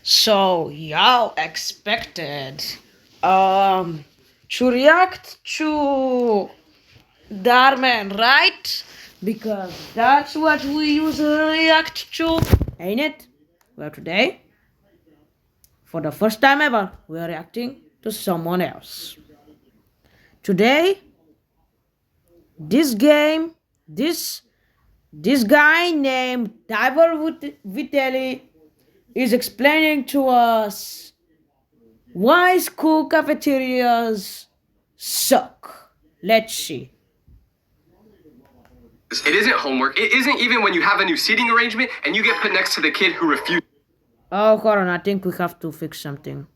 So y'all expected to react to Darman, right? Because that's what we usually react to, ain't it? Well, today, for the first time ever, we are reacting to someone else. Today, this game, this guy named Vitelli is explaining to us why school cafeterias suck. Let's see. It isn't homework. It isn't even when you have a new seating arrangement and you get put next to the kid who refuses. Oh, hold on. I think we have to fix something.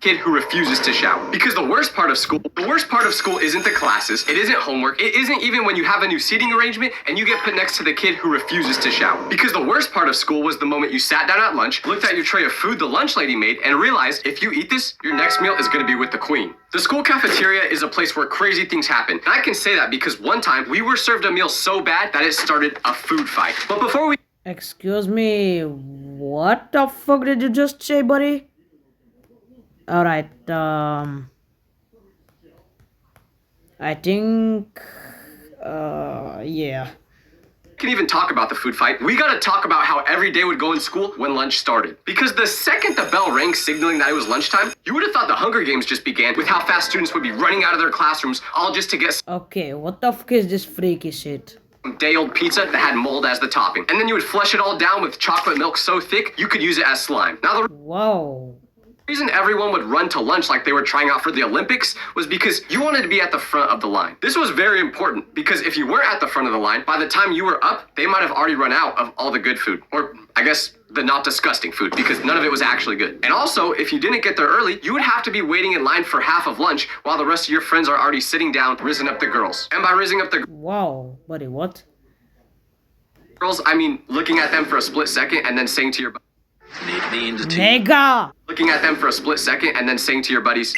Kid who refuses to shower. Because the worst part of school isn't the classes, it isn't homework, it isn't even when you have a new seating arrangement and you get put next to the kid who refuses to shower. Because the worst part of school was the moment you sat down at lunch, looked at your tray of food the lunch lady made, and realized if you eat this, your next meal is gonna be with the queen. The school cafeteria is a place where crazy things happen. And I can say that because one time we were served a meal so bad that it started a food fight. But before we Excuse me, what the fuck did you just say, buddy? Alright, I think, yeah. can even talk about the food fight, we gotta talk about how every day would go in school when lunch started. Because the second the bell rang signaling that it was lunchtime, you would have thought the Hunger Games just began with how fast students would be running out of their classrooms all just to get Okay, what the fuck is this freaky shit? some day-old pizza that had mold as the topping. And then you would flush it all down with chocolate milk so thick, you could use it as slime. Now the Wow. reason everyone would run to lunch like they were trying out for the Olympics was because you wanted to be at the front of the line. This was very important because if you weren't at the front of the line, by the time you were up, they might have already run out of all the good food. Or I guess the not disgusting food because none of it was actually good. And also, if you didn't get there early, you would have to be waiting in line for half of lunch while the rest of your friends are already sitting down, rizzing up the girls. And by rizzing up the Wow, buddy, what? girls, I mean looking at them for a split second and then saying to your Nigga! looking at them for a split second and then saying to your buddies,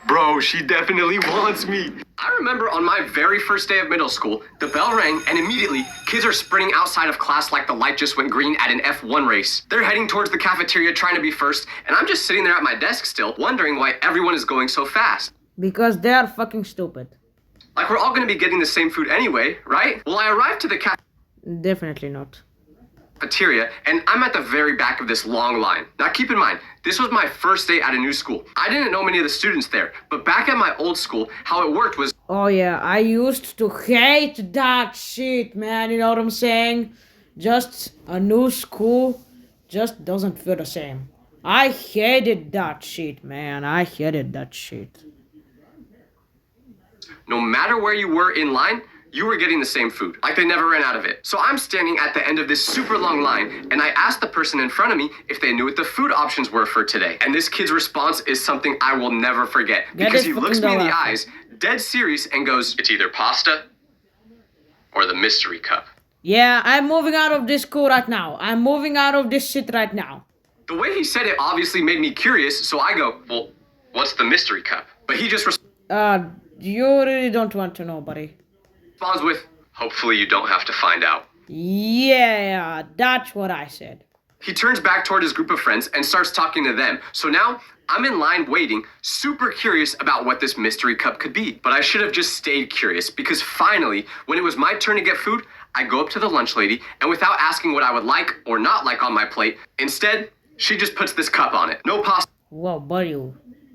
bro, she definitely wants me. I remember on my very first day of middle school, the bell rang and immediately kids are sprinting outside of class like the light just went green at an F1 race. They're heading towards the cafeteria trying to be first, and I'm just sitting there at my desk still, wondering why everyone is going so fast. Because they are fucking stupid. Like we're all gonna be getting the same food anyway, right? Well, I arrived to the Definitely not. cafeteria, and I'm at the very back of this long line. Now keep in mind, this was my first day at a new school. I didn't know many of the students there, but back at my old school, how it worked was Oh yeah, I used to hate that shit, man. You know what I'm saying? Just a new school just doesn't feel the same. I hated that shit, man. I hated that shit. no matter where you were in line, you were getting the same food. Like they never ran out of it. So I'm standing at the end of this super long line, and I asked the person in front of me if they knew what the food options were for today. And this kid's response is something I will never forget. Because he looks me in the eyes, dead serious, and goes, it's either pasta or the mystery cup. Yeah, I'm moving out of this school right now. I'm moving out of this shit right now. The way he said it obviously made me curious, so I go, well, what's the mystery cup? But he just You really don't want to know, buddy. responds with, hopefully you don't have to find out. Yeah, that's what I said. He turns back toward his group of friends and starts talking to them. So now I'm in line waiting, super curious about what this mystery cup could be. But I should have just stayed curious because finally, when it was my turn to get food, I go up to the lunch lady and without asking what I would like or not like on my plate, instead, she just puts this cup on it. No pasta Whoa, buddy.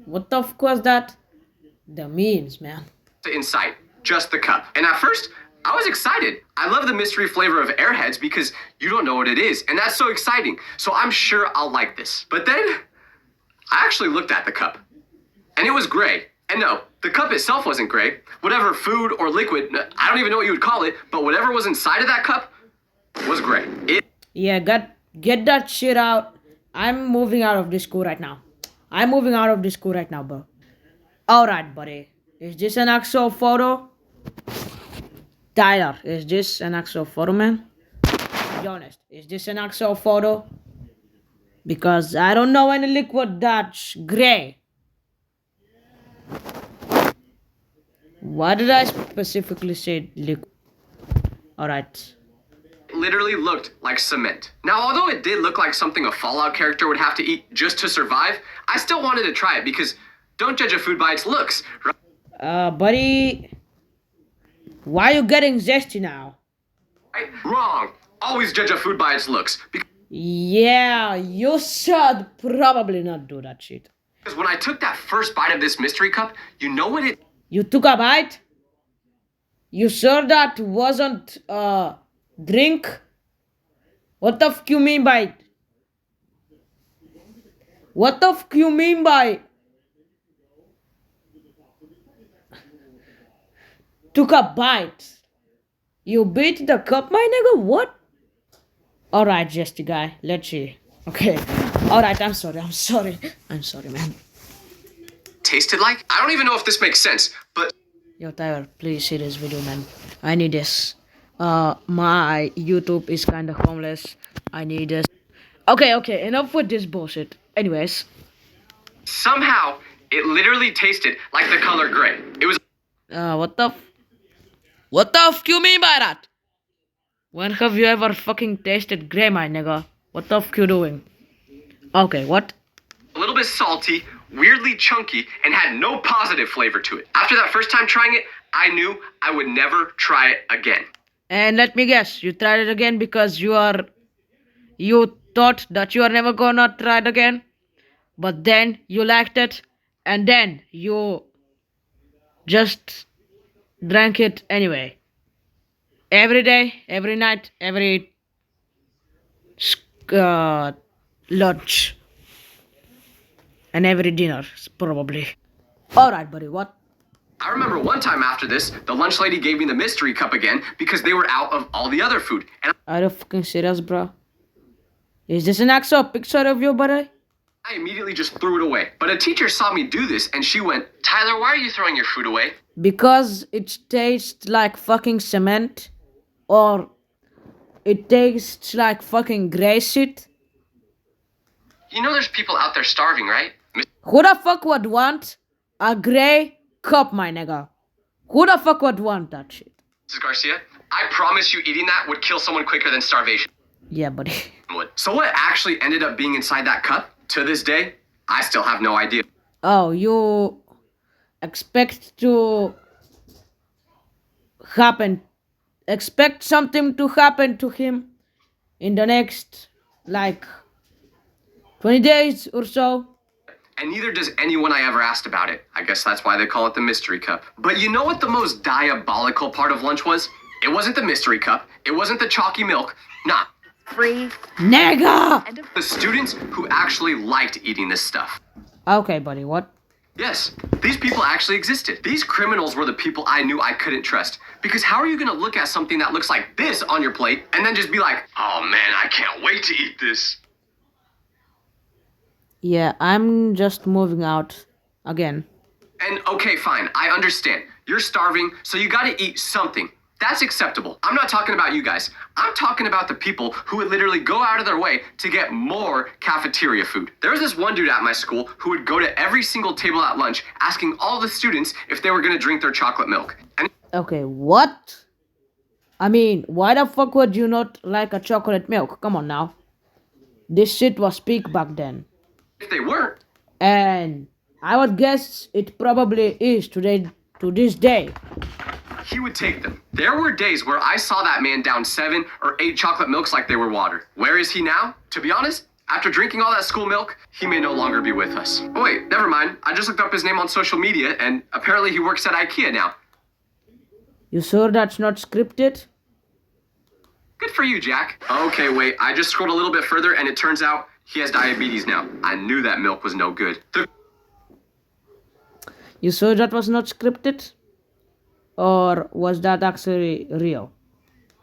What the fuck was that? The memes, man. in sight, just the cup. And at first, I was excited. I love the mystery flavor of Airheads because you don't know what it is, and that's so exciting. So I'm sure I'll like this. But then, I actually looked at the cup, and it was gray. And no, the cup itself wasn't gray. Whatever food or liquid, I don't even know what you would call it, but whatever was inside of that cup was gray. Yeah, get that shit out. I'm moving out of this school right now. I'm moving out of this school right now, bro. Alright, buddy. Is this an actual photo? Tyler, is this an actual photo, man? Be honest, is this an actual photo? Because I don't know any liquid that's gray. Why did I specifically say liquid? Alright. It literally looked like cement. Now, although it did look like something a Fallout character would have to eat just to survive, I still wanted to try it because don't judge a food by its looks, right? Buddy, why you getting zesty now? Wrong. Always judge a food by its looks. Yeah, you should probably not do that shit. Because when I took that first bite of this mystery cup, you know what it... You took a bite? You sure that wasn't a drink? What the fuck you mean by... What the fuck you mean by... Took a bite? You beat the cup, my nigga? What? Alright, Jesty guy. Let's see. Okay. Alright, I'm sorry, man. tasted like? I don't even know if this makes sense, but... Yo, Tyler, please see this video, man. I need this. My YouTube is kinda homeless. I need this. Okay, enough with this bullshit. Anyways. Somehow, it literally tasted like the color gray. It was... What the f you mean by that? When have you ever fucking tasted gray, my nigga? What the f you doing? Okay, what? a little bit salty, weirdly chunky, and had no positive flavor to it. After that first time trying it, I knew I would never try it again. And let me guess, you tried it again because you thought that you are never gonna try it again, but then you liked it, and then you just drank it anyway. Every day, every night, every lunch, and every dinner, probably. Alright, buddy, what? I remember one time after this, the lunch lady gave me the mystery cup again because they were out of all the other food. And Are you fucking serious, bro? Is this an actual picture of you, buddy? I immediately just threw it away. But a teacher saw me do this and she went, "Tyler, why are you throwing your food away?" Because it tastes like fucking cement, or it tastes like fucking grey shit. You know there's people out there starving, right? Who the fuck would want a grey cup, my nigga? Who the fuck would want that shit? Mrs. Garcia, I promise you eating that would kill someone quicker than starvation Yeah, buddy. would. So what actually ended up being inside that cup? To this day, I still have no idea. Oh, you expect something to happen to him in the next, like, 20 days or so? And neither does anyone I ever asked about it. I guess that's why they call it the mystery cup. But you know what the most diabolical part of lunch was? It wasn't the mystery cup. It wasn't the chalky milk. Nah. Free. Nigga! The students who actually liked eating this stuff. Okay, buddy, what? Yes, these people actually existed. These criminals were the people I knew I couldn't trust. Because how are you gonna look at something that looks like this on your plate and then just be like, "Oh man, I can't wait to eat this." Yeah, I'm just moving out again. And okay, fine, I understand. You're starving, so you gotta eat something. That's acceptable. I'm not talking about you guys. I'm talking about the people who would literally go out of their way to get more cafeteria food. There was this one dude at my school who would go to every single table at lunch asking all the students if they were gonna drink their chocolate milk. And Okay, what? I mean, why the fuck would you not like a chocolate milk? Come on now. This shit was peak back then. if they weren't, And I would guess it probably is today, to this day. he would take them. There were days where I saw that man down 7 or 8 chocolate milks like they were water. Where is he now? To be honest, after drinking all that school milk, he may no longer be with us. Oh wait, never mind. I just looked up his name on social media and apparently he works at IKEA now. You sure that's not scripted? Good for you, Jack. Okay, wait, I just scrolled a little bit further and it turns out he has diabetes now. I knew that milk was no good. The You sure that was not scripted? Or was that actually real?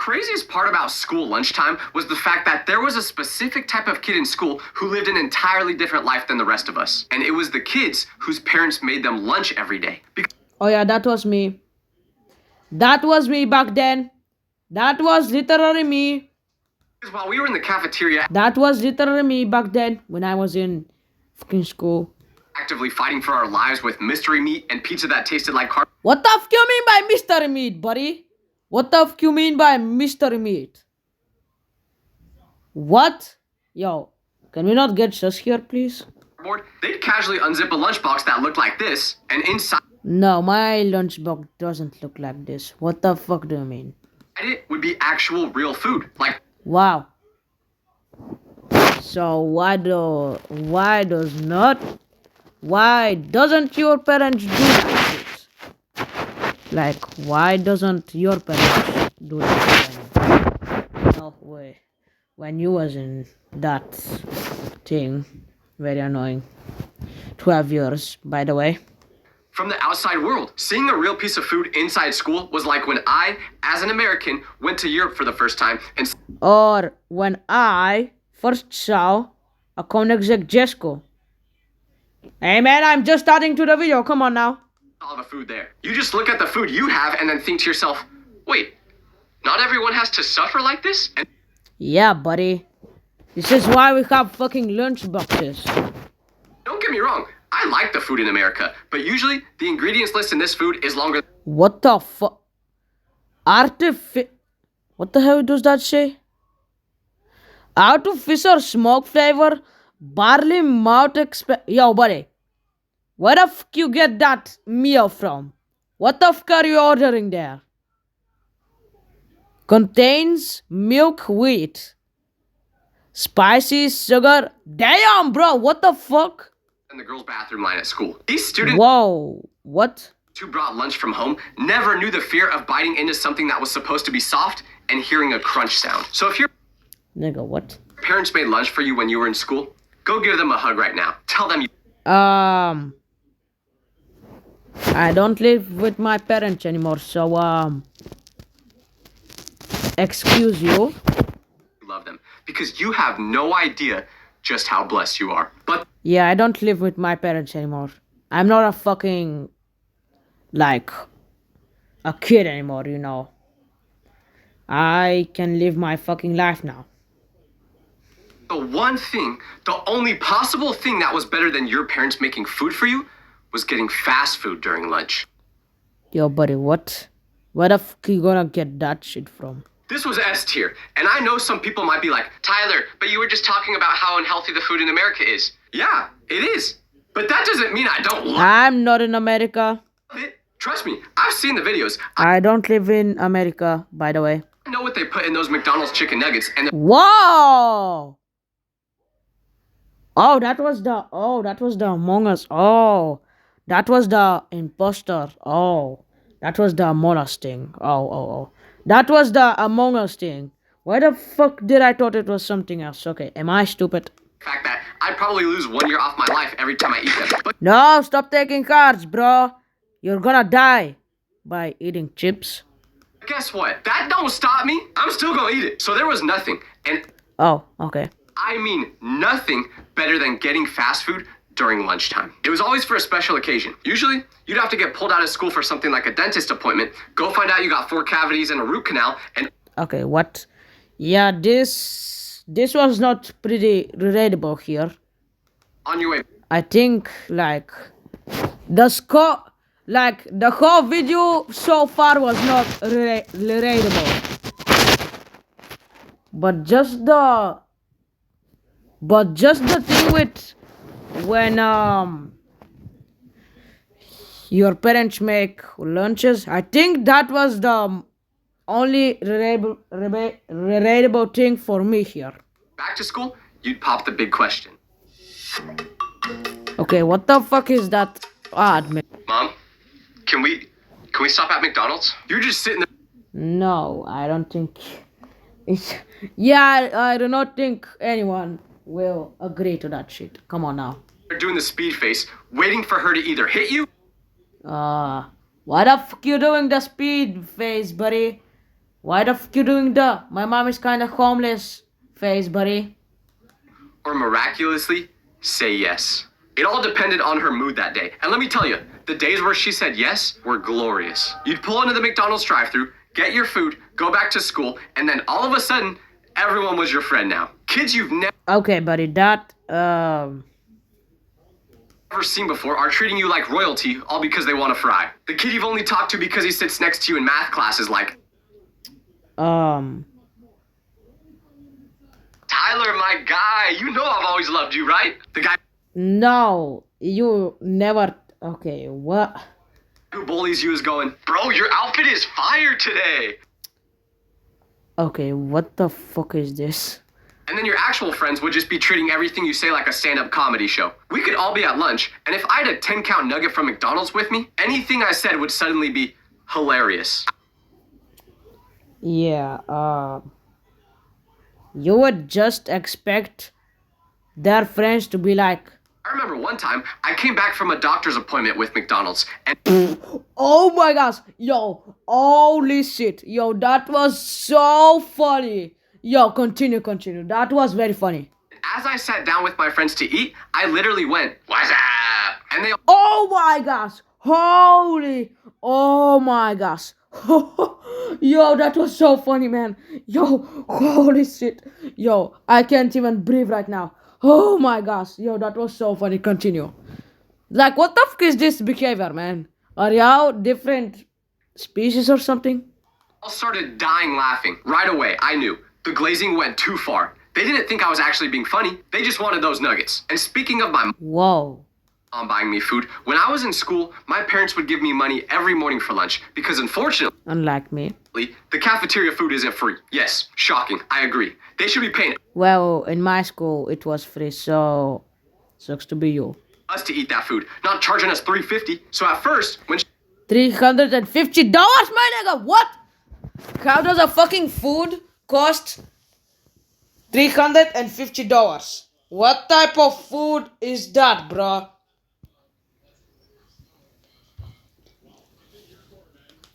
craziest part about school lunchtime was the fact that there was a specific type of kid in school who lived an entirely different life than the rest of us. And it was the kids whose parents made them lunch every day. Oh yeah, that was me. That was me back then. That was literally me. Because while we were in the cafeteria That was literally me back then when I was in fucking school. actively fighting for our lives with mystery meat and pizza that tasted like What the f you mean by mystery meat, buddy? What the fuck you mean by mystery meat? What? Yo, can we not get sus here, please? They'd casually unzip a lunchbox that looked like this, and inside No, my lunchbox doesn't look like this. What the fuck do you mean? it would be actual real food. Like, Wow. So why doesn't your parents do that shit? Like, why doesn't your parents do that? No way. When you was in that thing, very annoying. 12 years, by the way. from the outside world. Seeing a real piece of food inside school was like when I, as an American, went to Europe for the first time and Or when I first saw a Koenigsegg Jesco. Hey man, I'm just starting to the video. Come on now. saw the food there. You just look at the food you have and then think to yourself, wait, not everyone has to suffer like this? And Yeah, buddy. This is why we have fucking lunch boxes. don't get me wrong, I like the food in America, but usually the ingredients list in this food is longer. What the fuck? What the hell does that say? Artificial smoke flavor, barley malt Yo, buddy. Where the fuck you get that meal from? What the fuck are you ordering there? Contains milk, wheat, spicy, sugar. Damn, bro, what the fuck? In the girls' bathroom line at school. These students Whoa, what? who brought lunch from home never knew the fear of biting into something that was supposed to be soft and hearing a crunch sound. So if your Nigga, what? parents made lunch for you when you were in school, go give them a hug right now. Tell them you I don't live with my parents anymore, so, excuse you. love them because you have no idea just how blessed you are. But Yeah, I don't live with my parents anymore. I'm not a fucking, like, a kid anymore, you know. I can live my fucking life now. the one thing, the only possible thing that was better than your parents making food for you was getting fast food during lunch. Yo, buddy, what? Where the fuck you gonna get that shit from? This was S tier, and I know some people might be like, Tyler, but you were just talking about how unhealthy the food in America is. Yeah, it is. But that doesn't mean I don't love I'm not in America. it. Trust me, I've seen the videos. I don't live in America, by the way. I know what they put in those McDonald's chicken nuggets, and Whoa! Oh, that was the Among Us. Oh, that was the imposter. Oh, that was the Among Us thing. Oh. That was the Among Us thing. Why the fuck did I thought it was something else? Okay, am I stupid? the fact that I'd probably lose 1 year off my life every time I eat them. But No, stop taking cards, bro. You're gonna die by eating chips. guess what? That don't stop me. I'm still gonna eat it. So there was nothing, and Oh, okay. I mean nothing better than getting fast food during lunchtime. It was always for a special occasion. Usually, you'd have to get pulled out of school for something like a dentist appointment, go find out you got 4 cavities and a root canal, and Okay, what? Yeah, this was not pretty relatable here. on your way I think like the whole video so far was not relatable. But just the thing with when your parents make lunches, I think that was the only relatable thing for me here. back to school, you'd pop the big question. Okay, what the fuck is that ad, man? Mom, can we stop at McDonald's? You're just sitting there No, I don't think it's. Yeah, I do not think anyone will agree to that shit. Come on now. doing the speed face, waiting for her to either hit you Why the fuck you doing the speed face, buddy? Why the fuck you doing the my mom is kinda homeless face, buddy? or miraculously say yes. It all depended on her mood that day. And let me tell you, the days where she said yes were glorious. You'd pull into the McDonald's drive-thru, get your food, go back to school, and then all of a sudden, everyone was your friend now. Kids you've never Okay, buddy, that seen before are treating you like royalty all because they want to fry. The kid you've only talked to because he sits next to you in math class is like, Um, Tyler, my guy, you know I've always loved you, right? The guy no, you never. Okay, what? who bullies you is going, bro, your outfit is fire today. Okay, what the fuck is this? And then your actual friends would just be treating everything you say like a stand up comedy show. We could all be at lunch, and if I had a 10-count nugget from McDonald's with me, anything I said would suddenly be hilarious. Yeah, you would just expect their friends to be like, I remember one time I came back from a doctor's appointment with McDonald's, and oh my gosh, yo, holy shit, yo, that was so funny. Yo, continue. That was very funny. as I sat down with my friends to eat, I literally went, "What's up?" And they Oh my gosh, holy, oh my gosh. Yo, that was so funny, man. Yo, holy shit. Yo, I can't even breathe right now. Oh my gosh, yo, that was so funny. Continue. Like, what the fuck is this behavior, man? Are y'all different species or something? all started dying laughing. Right away, I knew. The glazing went too far. They didn't think I was actually being funny. They just wanted those nuggets. And speaking of my Whoa. mom buying me food, when I was in school, my parents would give me money every morning for lunch because unfortunately, Unlike me. the cafeteria food isn't free. Yes, shocking. I agree. They should be paying Well, in my school, it was free, so sucks to be you. us to eat that food, not charging us $3.50. So at first, when $350, my nigga. What? How does a fucking food cost $350? What type of food is that, bro?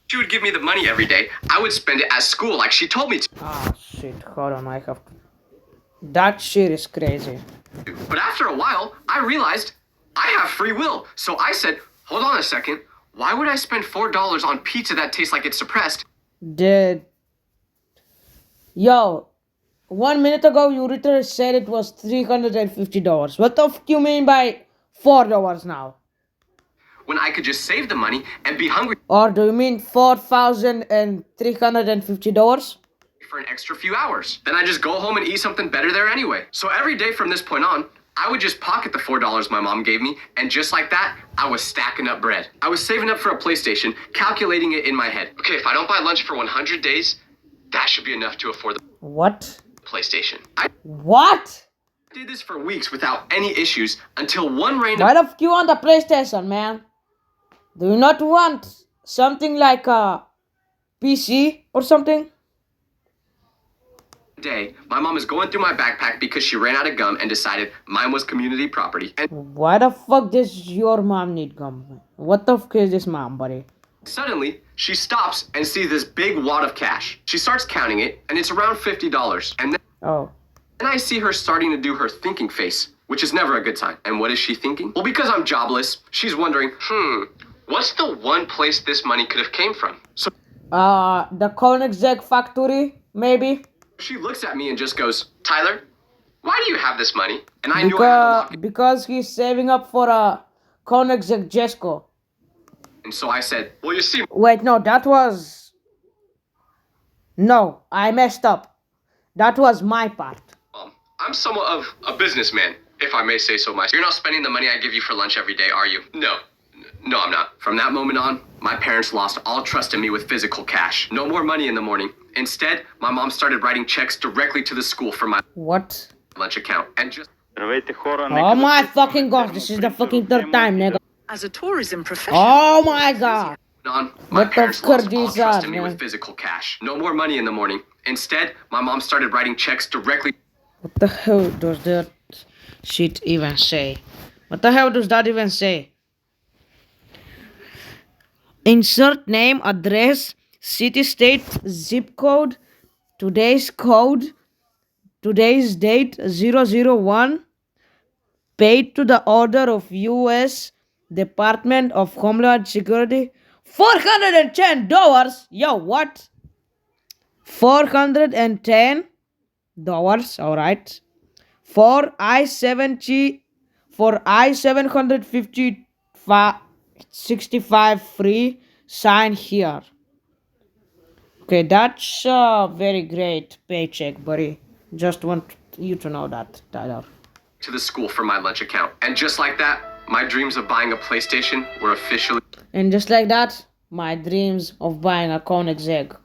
she would give me the money every day, I would spend it at school like she told me to. Ah, shit. Hold on, I have to. That shit is crazy. But after a while, I realized I have free will. So I said, hold on a second. Why would I spend $4 on pizza that tastes like it's suppressed? Dude. Yo, 1 minute ago you literally said it was $350. What the fuck you mean by $4 now? When I could just save the money and be hungry Or do you mean $4,350? for an extra few hours. Then I just go home and eat something better there anyway. So every day from this point on, I would just pocket the $4 my mom gave me, and just like that, I was stacking up bread. I was saving up for a PlayStation, calculating it in my head. Okay, if I don't buy lunch for 100 days, that should be enough to afford the What? PlayStation. I What? did this for weeks without any issues until one random Why the fuck you want the PlayStation, man? Do you not want something like a PC or something? day, my mom is going through my backpack because she ran out of gum and decided mine was community property. And Why the fuck does your mom need gum? What the fuck is this mom, buddy? suddenly, she stops and sees this big wad of cash. She starts counting it, and it's around $50. And Oh. then I see her starting to do her thinking face, which is never a good sign. And what is she thinking? Well, because I'm jobless, she's wondering, what's the one place this money could have came from? So The Koenigsegg factory, maybe? she looks at me and just goes, Tyler, why do you have this money? And I knew I had to lock it. Because he's saving up for a Koenigsegg Jesco. And so I said, well, you see, Wait, no, that was... No, I messed up. That was my part. I'm somewhat of a businessman, if I may say so myself. You're not spending the money I give you for lunch every day, are you? No. No, I'm not. From that moment on, my parents lost all trust in me with physical cash. No more money in the morning. Instead, my mom started writing checks directly to the school for my What? lunch account. And just Oh my fucking gosh, this is the fucking third time, nigga. As a tourism professional, Oh my god. on, my What the parents fuck lost all these trust are, in me man? with physical cash. No more money in the morning. Instead, my mom started writing checks directly What the hell does that shit even say? What the hell does that even say? Insert name, address, city, state, zip code, today's date 001, paid to the order of U.S. Department of Homeland Security. $410? Yo, what? $410? Alright. For I-750 65 free, sign here. Okay, that's a very great paycheck, buddy. Just want you to know that, Tyler. To the school from my lunch account. And just like that, my dreams of buying a PlayStation were officially And just like that, my dreams of buying a Koenigsegg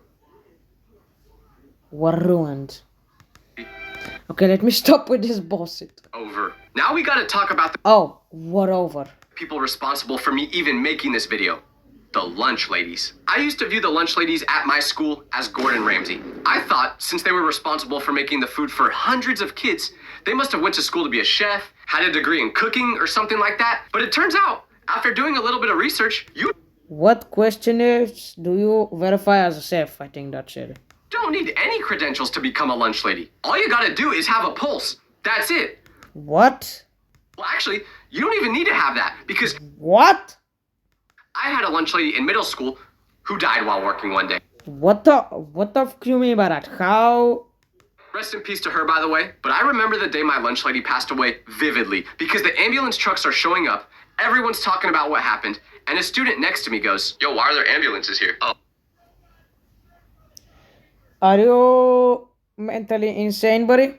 were ruined. Okay, let me stop with this bullshit. over. Now we gotta talk about the Oh, what over? people responsible for me even making this video. The lunch ladies. I used to view the lunch ladies at my school as Gordon Ramsay. I thought since they were responsible for making the food for hundreds of kids, they must have went to school to be a chef, had a degree in cooking or something like that. But it turns out, after doing a little bit of research, you What questionnaires do you verify as a chef? I think that's it. don't need any credentials to become a lunch lady. All you gotta do is have a pulse. That's it. What? Well, actually, you don't even need to have that because What? I had a lunch lady in middle school who died while working one day. What the fuck you mean by that? How? Rest in peace to her, by the way. But I remember the day my lunch lady passed away vividly because the ambulance trucks are showing up. Everyone's talking about what happened. And a student next to me goes, "Yo, why are there ambulances here?" Oh, Are you mentally insane, buddy?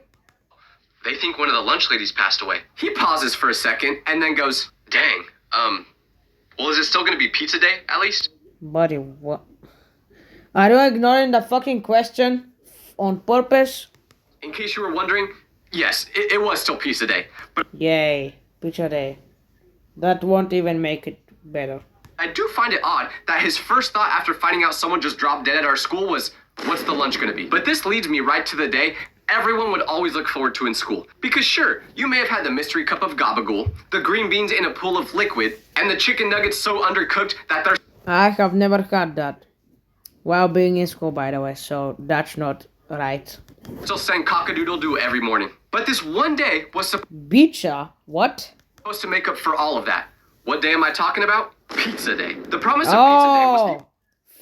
they think one of the lunch ladies passed away. He pauses for a second and then goes, "Dang, well, is it still gonna be pizza day, at least?" Buddy, what? Are you ignoring the fucking question on purpose? In case you were wondering, yes, it was still pizza day. But Yay, pizza day. That won't even make it better. I do find it odd that his first thought after finding out someone just dropped dead at our school was, what's the lunch gonna be? But this leads me right to the day everyone would always look forward to in school. Because sure, you may have had the mystery cup of gabagool, the green beans in a pool of liquid, and the chicken nuggets so undercooked that they're I have never had that while being in school, by the way, so that's not right. still saying cock-a-doodle-doo every morning. But this one day was Pizza? What? supposed to make up for all of that. What day am I talking about? Pizza day. The promise of pizza day was the Oh,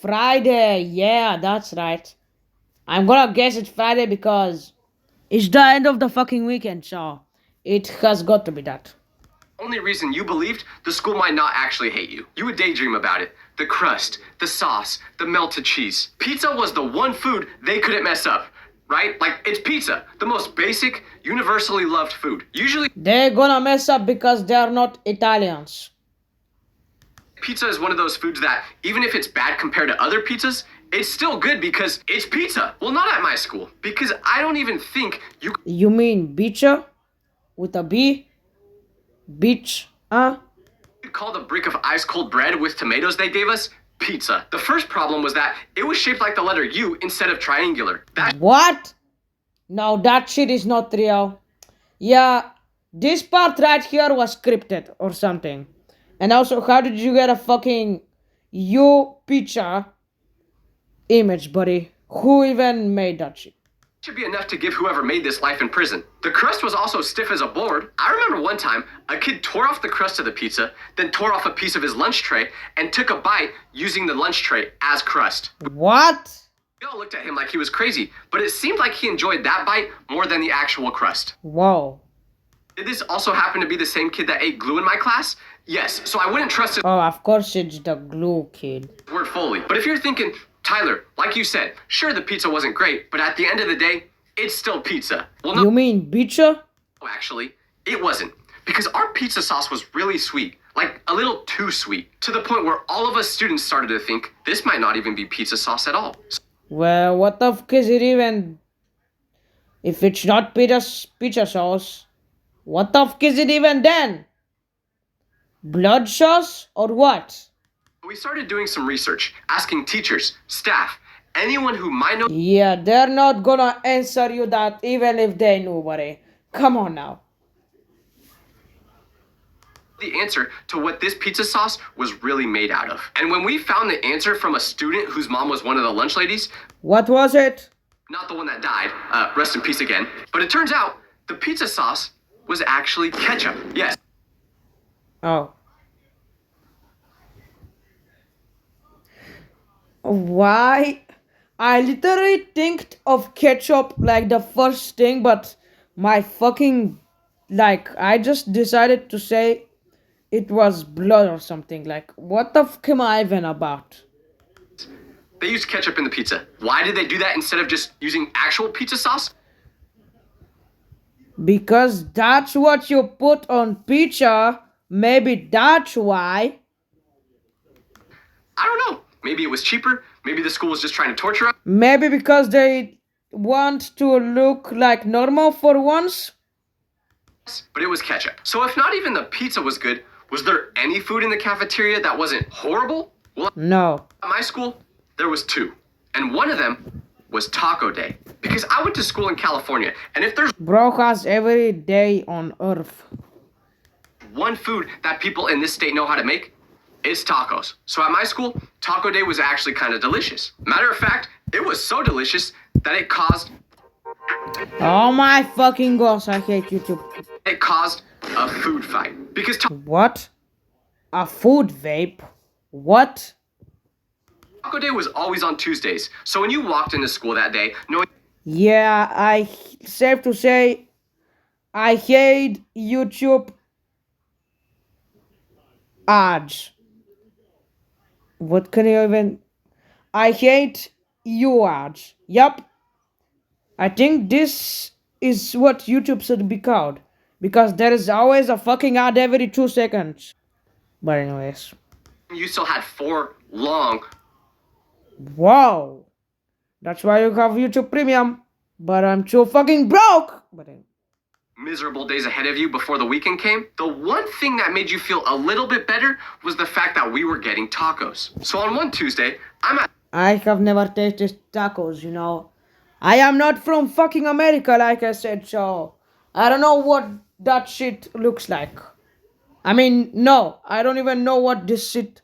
Friday. Yeah, that's right. I'm gonna guess it's Friday because it's the end of the fucking weekend, so it has got to be that. only reason you believed the school might not actually hate you. You would daydream about it. The crust, the sauce, the melted cheese. Pizza was the one food they couldn't mess up, right? Like, it's pizza, the most basic, universally loved food. Usually, They're gonna mess up because they're not Italians. pizza is one of those foods that, even if it's bad compared to other pizzas, it's still good because it's pizza. Well, not at my school, because I don't even think you You mean pizza? With a B? Beach? could call the brick of ice-cold bread with tomatoes they gave us pizza. The first problem was that it was shaped like the letter U instead of triangular. That What? No, that shit is not real. Yeah, this part right here was scripted or something. And also, how did you get a fucking U pizza image, buddy? Who even made that shit? should be enough to give whoever made this life in prison. The crust was also stiff as a board. I remember one time, a kid tore off the crust of the pizza, then tore off a piece of his lunch tray, and took a bite using the lunch tray as crust. What? We all looked at him like he was crazy, but it seemed like he enjoyed that bite more than the actual crust. Whoa. Did this also happen to be the same kid that ate glue in my class? Yes, so I wouldn't trust his Oh, of course it's the glue kid. word fully. But if you're thinking, Tyler, like you said, sure the pizza wasn't great, but at the end of the day, it's still pizza. Well, no, You mean pizza? actually, it wasn't. Because our pizza sauce was really sweet. Like, a little too sweet. To the point where all of us students started to think, this might not even be pizza sauce at all. Well, what the fuck is it even? If it's not pizza sauce, what the fuck is it even then? Blood sauce or what? We started doing some research, asking teachers, staff, anyone who might know Yeah, they're not gonna answer you that even if they knew, buddy. Come on now. the answer to what this pizza sauce was really made out of. And when we found the answer from a student whose mom was one of the lunch ladies, What was it? not the one that died, rest in peace again, but it turns out the pizza sauce was actually ketchup. Yes. Oh. Why? I literally think of ketchup like the first thing, but my fucking. Like, I just decided to say it was blood or something. Like, what the fuck am I even about? They used ketchup in the pizza. Why did they do that instead of just using actual pizza sauce? Because that's what you put on pizza. Maybe that's why. I don't know. Maybe it was cheaper. Maybe the school was just trying to torture us. Maybe because they want to look like normal for once. But it was ketchup. So if not even the pizza was good, was there any food in the cafeteria that wasn't horrible? Well, No. at my school, there was two. And one of them was Taco Day. Because I went to school in California, and if there's Bro has every day on earth. one food that people in this state know how to make, it's tacos. So at my school, Taco Day was actually kind of delicious. Matter of fact, it was so delicious that it caused Oh my fucking gosh, I hate YouTube. a food fight. Because What? A food vape? What? Taco Day was always on Tuesdays. So when you walked into school that day, knowing Yeah, safe to say, I hate YouTube ads. What can you even? I hate you ads. Yup. I think this is what YouTube should be called. Because there is always a fucking ad every 2 seconds. But anyways. you still had 4 long Wow. That's why you have YouTube Premium. But I'm too fucking broke. But miserable days ahead of you before the weekend came, the one thing that made you feel a little bit better was the fact that we were getting tacos. So on one Tuesday, I'm at I have never tasted tacos, you know. I am not from fucking America, like I said, so I don't know what that shit looks like. I mean, no, I don't even know what this shit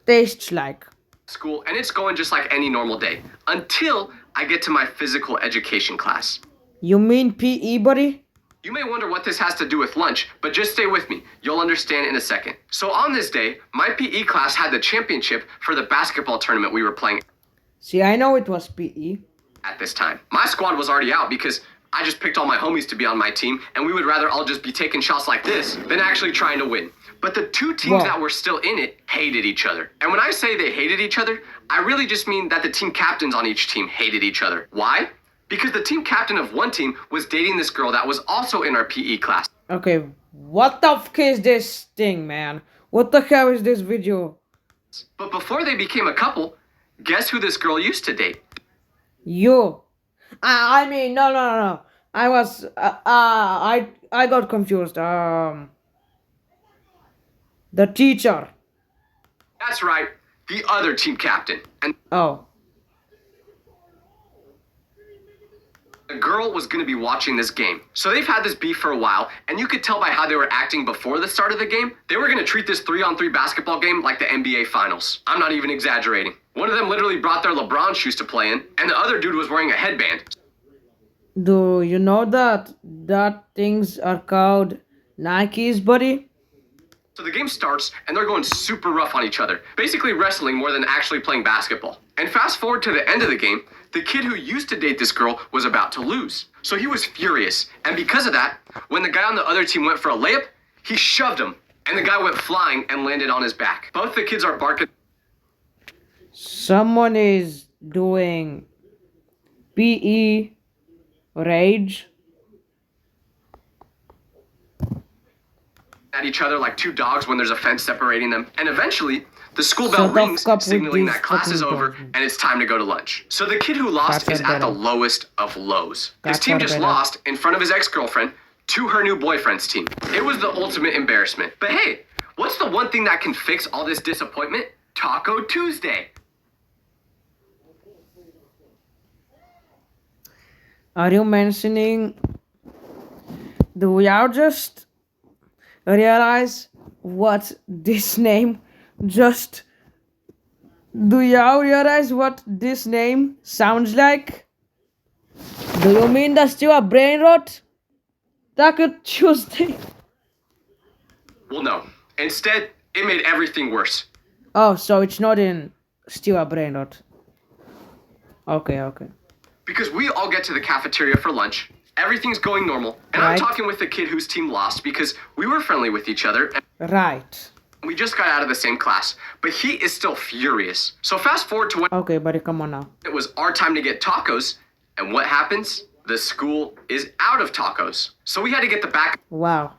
tastes like. school and it's going just like any normal day until I get to my physical education class. You mean PE, buddy? You may wonder what this has to do with lunch, but just stay with me. You'll understand in a second. So on this day, my PE class had the championship for the basketball tournament we were playing See, I know it was PE. at this time. My squad was already out because I just picked all my homies to be on my team, and we would rather all just be taking shots like this than actually trying to win. But the two teams Whoa. that were still in it hated each other. And when I say they hated each other, I really just mean that the team captains on each team hated each other. Why? Because the team captain of one team was dating this girl that was also in our PE class. Okay, what the fuck is this thing, man? What the hell is this video? But before they became a couple, guess who this girl used to date? You. I mean, no. I was, I got confused. The teacher. That's right, the other team captain. And Oh. the girl was going to be watching this game. So they've had this beef for a while, and you could tell by how they were acting before the start of the game. They were going to treat this 3-on-3 basketball game like the NBA Finals. I'm not even exaggerating. One of them literally brought their LeBron shoes to play in, and the other dude was wearing a headband. Do you know that things are called Nikes, buddy? So the game starts, and they're going super rough on each other, basically wrestling more than actually playing basketball. And fast forward to the end of the game, the kid who used to date this girl was about to lose. So he was furious, and because of that, when the guy on the other team went for a layup, he shoved him, and the guy went flying and landed on his back. Both the kids are barking. Someone is doing PE rage. At each other like two dogs when there's a fence separating them. And eventually, the school bell Shut the rings, fuck up with signaling these that class is fucking over dogs. and it's time to go to lunch. So the kid who lost That's is at the better. lowest of lows. His That's team just better. lost in front of his ex-girlfriend to her new boyfriend's team. It was the ultimate embarrassment. But hey, what's the one thing that can fix all this disappointment? Taco Tuesday. Are you mentioning? Do y'all just realize what this name just? Do y'all realize what this name sounds like? Do you mean that's still a brain rot? Taco Tuesday. Well, no. Instead, it made everything worse. Oh, so it's not in still a brain rot. Okay. Because we all get to the cafeteria for lunch. Everything's going normal. And I'm Right. talking with the kid whose team lost because we were friendly with each other. Right. We just got out of the same class, but he is still furious. So fast forward to when Okay, buddy, come on now. it was our time to get tacos, and what happens? The school is out of tacos. So we had to get the backup Wow.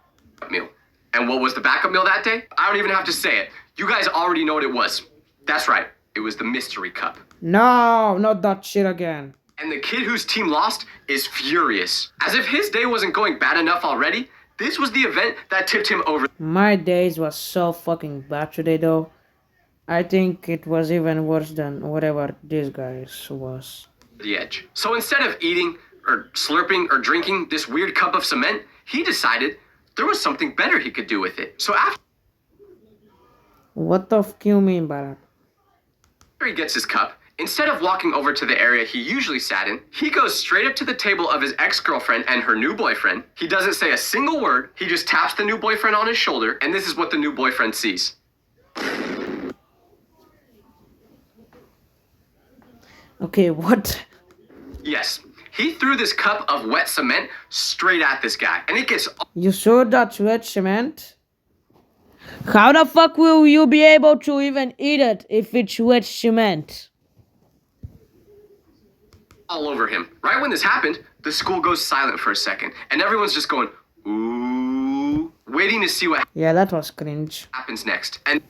meal. And what was the backup meal that day? I don't even have to say it. You guys already know what it was. That's right. It was the mystery cup. No, not that shit again. And the kid whose team lost is furious. As if his day wasn't going bad enough already, this was the event that tipped him over My days was so fucking bad today though. I think it was even worse than whatever this guy's was. the edge. So instead of eating or slurping or drinking this weird cup of cement, he decided there was something better he could do with it. So after What the fuck you mean by that? he gets his cup, instead of walking over to the area he usually sat in, he goes straight up to the table of his ex-girlfriend and her new boyfriend. He doesn't say a single word. He just taps the new boyfriend on his shoulder, and this is what the new boyfriend sees. Okay, what? Yes, he threw this cup of wet cement straight at this guy, and it gets You saw that wet cement? How the fuck will you be able to even eat it if it's wet cement? all over him. Right when this happened, the school goes silent for a second, and everyone's just going, ooh, waiting to see what Yeah, that was cringe. happens next. And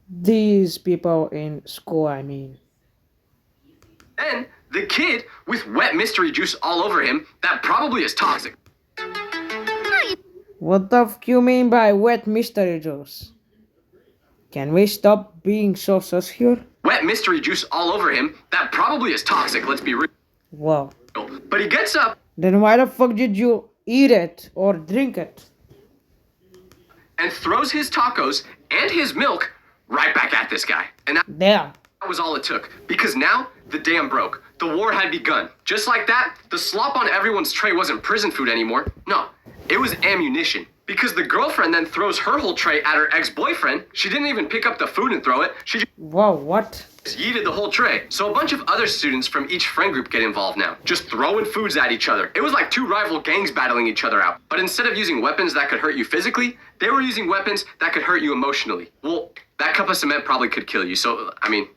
These people in school, I mean. then the kid with wet mystery juice all over him, that probably is toxic. What the fuck you mean by wet mystery juice? Can we stop being so sus here? Wet mystery juice all over him, that probably is toxic, let's be real. Whoa. But he gets up Then why the fuck did you eat it or drink it? and throws his tacos and his milk right back at this guy. And that Damn. was all it took, because now the dam broke. The war had begun. Just like that, the slop on everyone's tray wasn't prison food anymore. No, it was ammunition. Because the girlfriend then throws her whole tray at her ex-boyfriend. She didn't even pick up the food and throw it. She Whoa, what? just yeeted the whole tray. So a bunch of other students from each friend group get involved now, just throwing foods at each other. It was like two rival gangs battling each other out. But instead of using weapons that could hurt you physically, they were using weapons that could hurt you emotionally. Well, that cup of cement probably could kill you, so,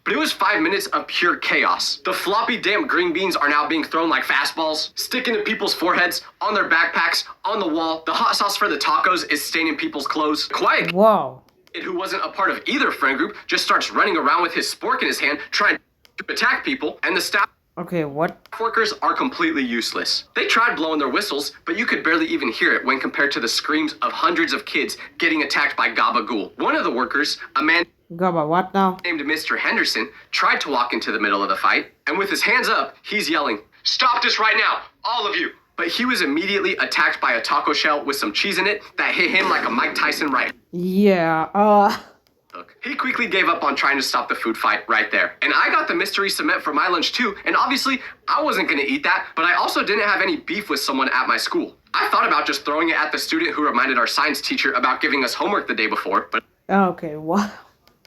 but it was 5 minutes of pure chaos. The floppy, damp green beans are now being thrown like fastballs, sticking to people's foreheads, on their backpacks, on the wall. The hot sauce for the tacos is staining people's clothes. Quiet Whoa. kid who wasn't a part of either friend group just starts running around with his spork in his hand, trying to attack people, and the staff Okay, what? workers are completely useless. They tried blowing their whistles, but you could barely even hear it when compared to the screams of hundreds of kids getting attacked by Gabagool. One of the workers, a man Gaba, what now? named Mr. Henderson, tried to walk into the middle of the fight, and with his hands up, he's yelling, "Stop this right now, all of you!" But he was immediately attacked by a taco shell with some cheese in it that hit him like a Mike Tyson right Yeah, hook. He quickly gave up on trying to stop the food fight right there. And I got the mystery cement for my lunch too, and obviously I wasn't gonna eat that, but I also didn't have any beef with someone at my school. I thought about just throwing it at the student who reminded our science teacher about giving us homework the day before, but okay, what?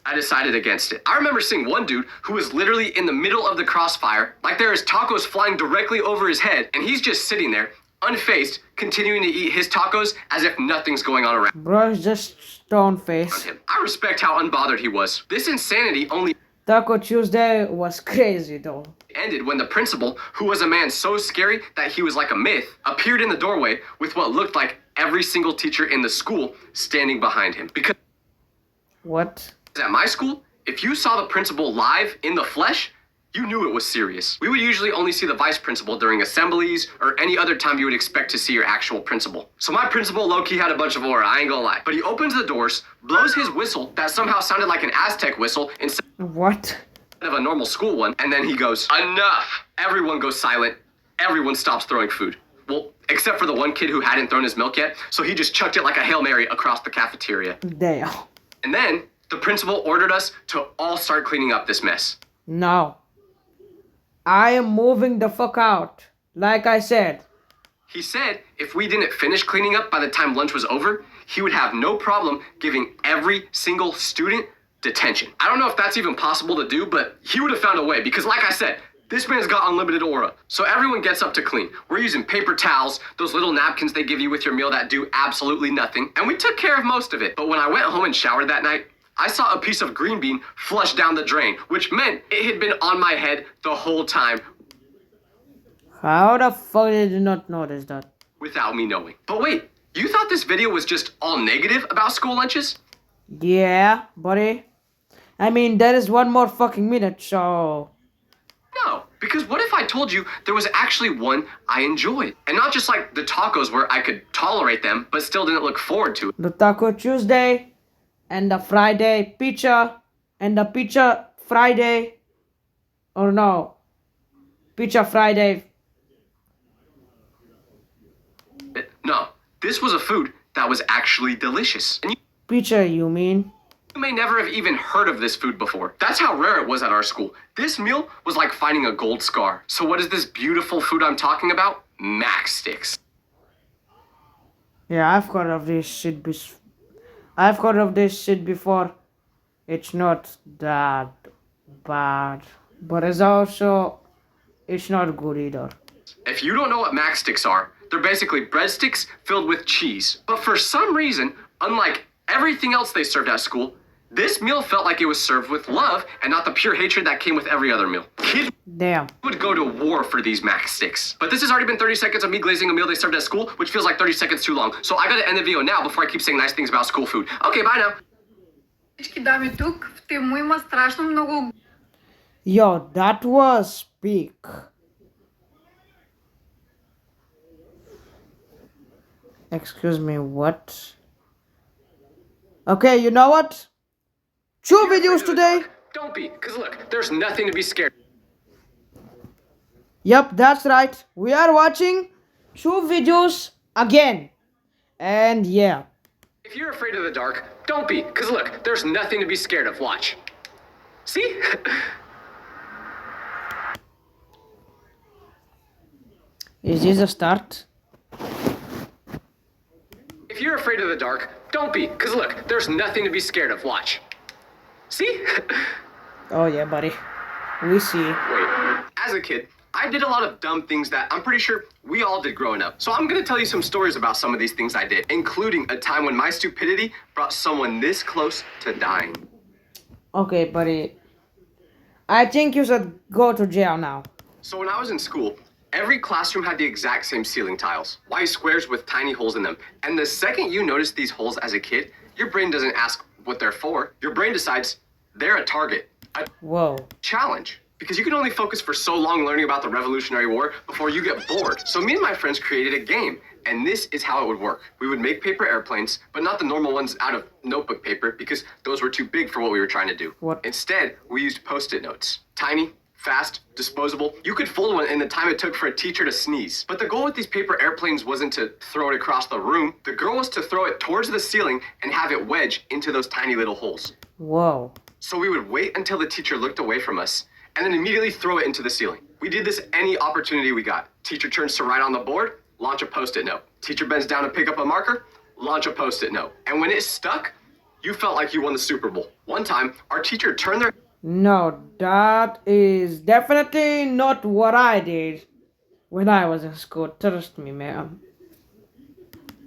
I decided against it. I remember seeing one dude who was literally in the middle of the crossfire, like there is tacos flying directly over his head, and he's just sitting there, unfazed, continuing to eat his tacos as if nothing's going on around Bro, it's just stone face. him. I respect how unbothered he was. This insanity only Taco Tuesday was crazy though. ended when the principal, who was a man so scary that he was like a myth, appeared in the doorway with what looked like every single teacher in the school standing behind him. Because What? at my school, if you saw the principal live in the flesh, you knew it was serious. We would usually only see the vice principal during assemblies or any other time you would expect to see your actual principal. So my principal low-key had a bunch of aura, I ain't gonna lie. But he opens the doors, blows his whistle that somehow sounded like an Aztec whistle instead What? of a normal school one, and then he goes, "Enough!" Everyone goes silent. Everyone stops throwing food. Well, except for the one kid who hadn't thrown his milk yet, so he just chucked it like a Hail Mary across the cafeteria. Damn. And then the principal ordered us to all start cleaning up this mess. No. I am moving the fuck out. Like I said. He said if we didn't finish cleaning up by the time lunch was over, he would have no problem giving every single student detention. I don't know if that's even possible to do, but he would have found a way because, like I said, This man's got unlimited aura, so everyone gets up to clean. We're using paper towels, those little napkins they give you with your meal that do absolutely nothing, and we took care of most of it. But when I went home and showered that night, I saw a piece of green bean flush down the drain, which meant it had been on my head the whole time How the fuck did you not notice that? without me knowing. But wait, you thought this video was just all negative about school lunches? Yeah, buddy. I mean, there is one more fucking minute, so... No, because what if I told you there was actually one I enjoyed? And not just like the tacos where I could tolerate them, but still didn't look forward to it. The Taco Tuesday, and the Friday pizza, and the Pizza Friday... Or no. Pizza Friday... No, this was a food that was actually delicious. And Pizza, you mean? you may never have even heard of this food before. That's how rare it was at our school. This meal was like finding a gold scar. So what is this beautiful food I'm talking about? Max sticks. Yeah, I've heard of this shit I've heard of this shit before. It's not that bad. But it's also... It's not good either. If you don't know what max sticks are, they're basically breadsticks filled with cheese. But for some reason, unlike everything else they served at school, this meal felt like it was served with love and not the pure hatred that came with every other meal. Kids Damn. would go to war for these max sticks. But this has already been 30 seconds of me glazing a meal they served at school, which feels like 30 seconds too long. So I gotta end the video now before I keep saying nice things about school food. Okay, bye now. Всички дами тук, в Тему има страшно много. Yo, that was peak. Excuse me, what? Okay, you know what? 2 videos today. Don't be, because look, there's nothing to be scared. Yep, that's right. We are watching 2 videos again. And yeah. If you're afraid of the dark, don't be, because look, there's nothing to be scared of. Watch. See? Is this a start? If you're afraid of the dark, don't be, because look, there's nothing to be scared of. Watch. See? Oh yeah, buddy. We see. Wait, as a kid, I did a lot of dumb things that I'm pretty sure we all did growing up. So I'm gonna tell you some stories about some of these things I did, including a time when my stupidity brought someone this close to dying. Okay, buddy. I think you should go to jail now. So when I was in school, every classroom had the exact same ceiling tiles, white squares with tiny holes in them. And the second you notice these holes as a kid, your brain doesn't ask what they're for. Your brain decides they're a target, a Whoa. challenge. Because you can only focus for so long learning about the Revolutionary War before you get bored. So me and my friends created a game, and this is how it would work. We would make paper airplanes, but not the normal ones out of notebook paper because those were too big for what we were trying to do. What? Instead, we used Post-it notes. Tiny, fast, disposable. You could fold one in the time it took for a teacher to sneeze. But the goal with these paper airplanes wasn't to throw it across the room. The goal was to throw it towards the ceiling and have it wedge into those tiny little holes. Whoa. So we would wait until the teacher looked away from us and then immediately throw it into the ceiling. We did this any opportunity we got. Teacher turns to write on the board, launch a Post-it note. Teacher bends down to pick up a marker, launch a Post-it note. And when it stuck, you felt like you won the Super Bowl. One time, our teacher turned their No, that is definitely not what I did when I was in school. Trust me, man.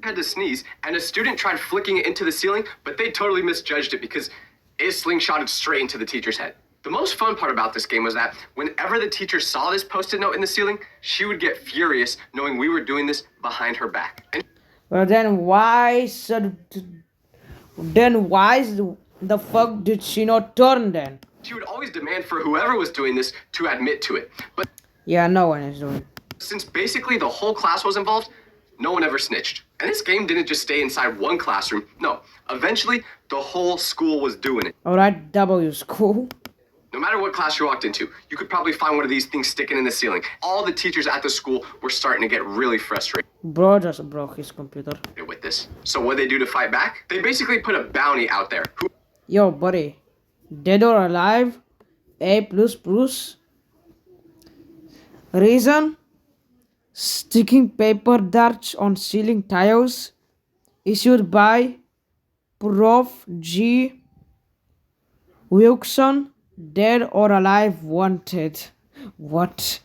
head to sneeze, and a student tried flicking it into the ceiling, but they totally misjudged it because it slingshotted straight into the teacher's head. The most fun part about this game was that whenever the teacher saw this Post-it note in the ceiling, she would get furious knowing we were doing this behind her back. And Well, then why the fuck did she not turn then? she would always demand for whoever was doing this to admit to it. But Yeah, no one is doing. since basically the whole class was involved, no one ever snitched. And this game didn't just stay inside one classroom. No, eventually the whole school was doing it. Alright, W school. No matter what class you walked into, you could probably find one of these things sticking in the ceiling. All the teachers at the school were starting to get really frustrated Bro just broke his computer. with this. So what they do to fight back? They basically put a bounty out there. Yo, buddy. Dead or alive? A++. Reason? Sticking paper darts on ceiling tiles. Issued by Prof. G. Wilson. Dead or alive wanted. What?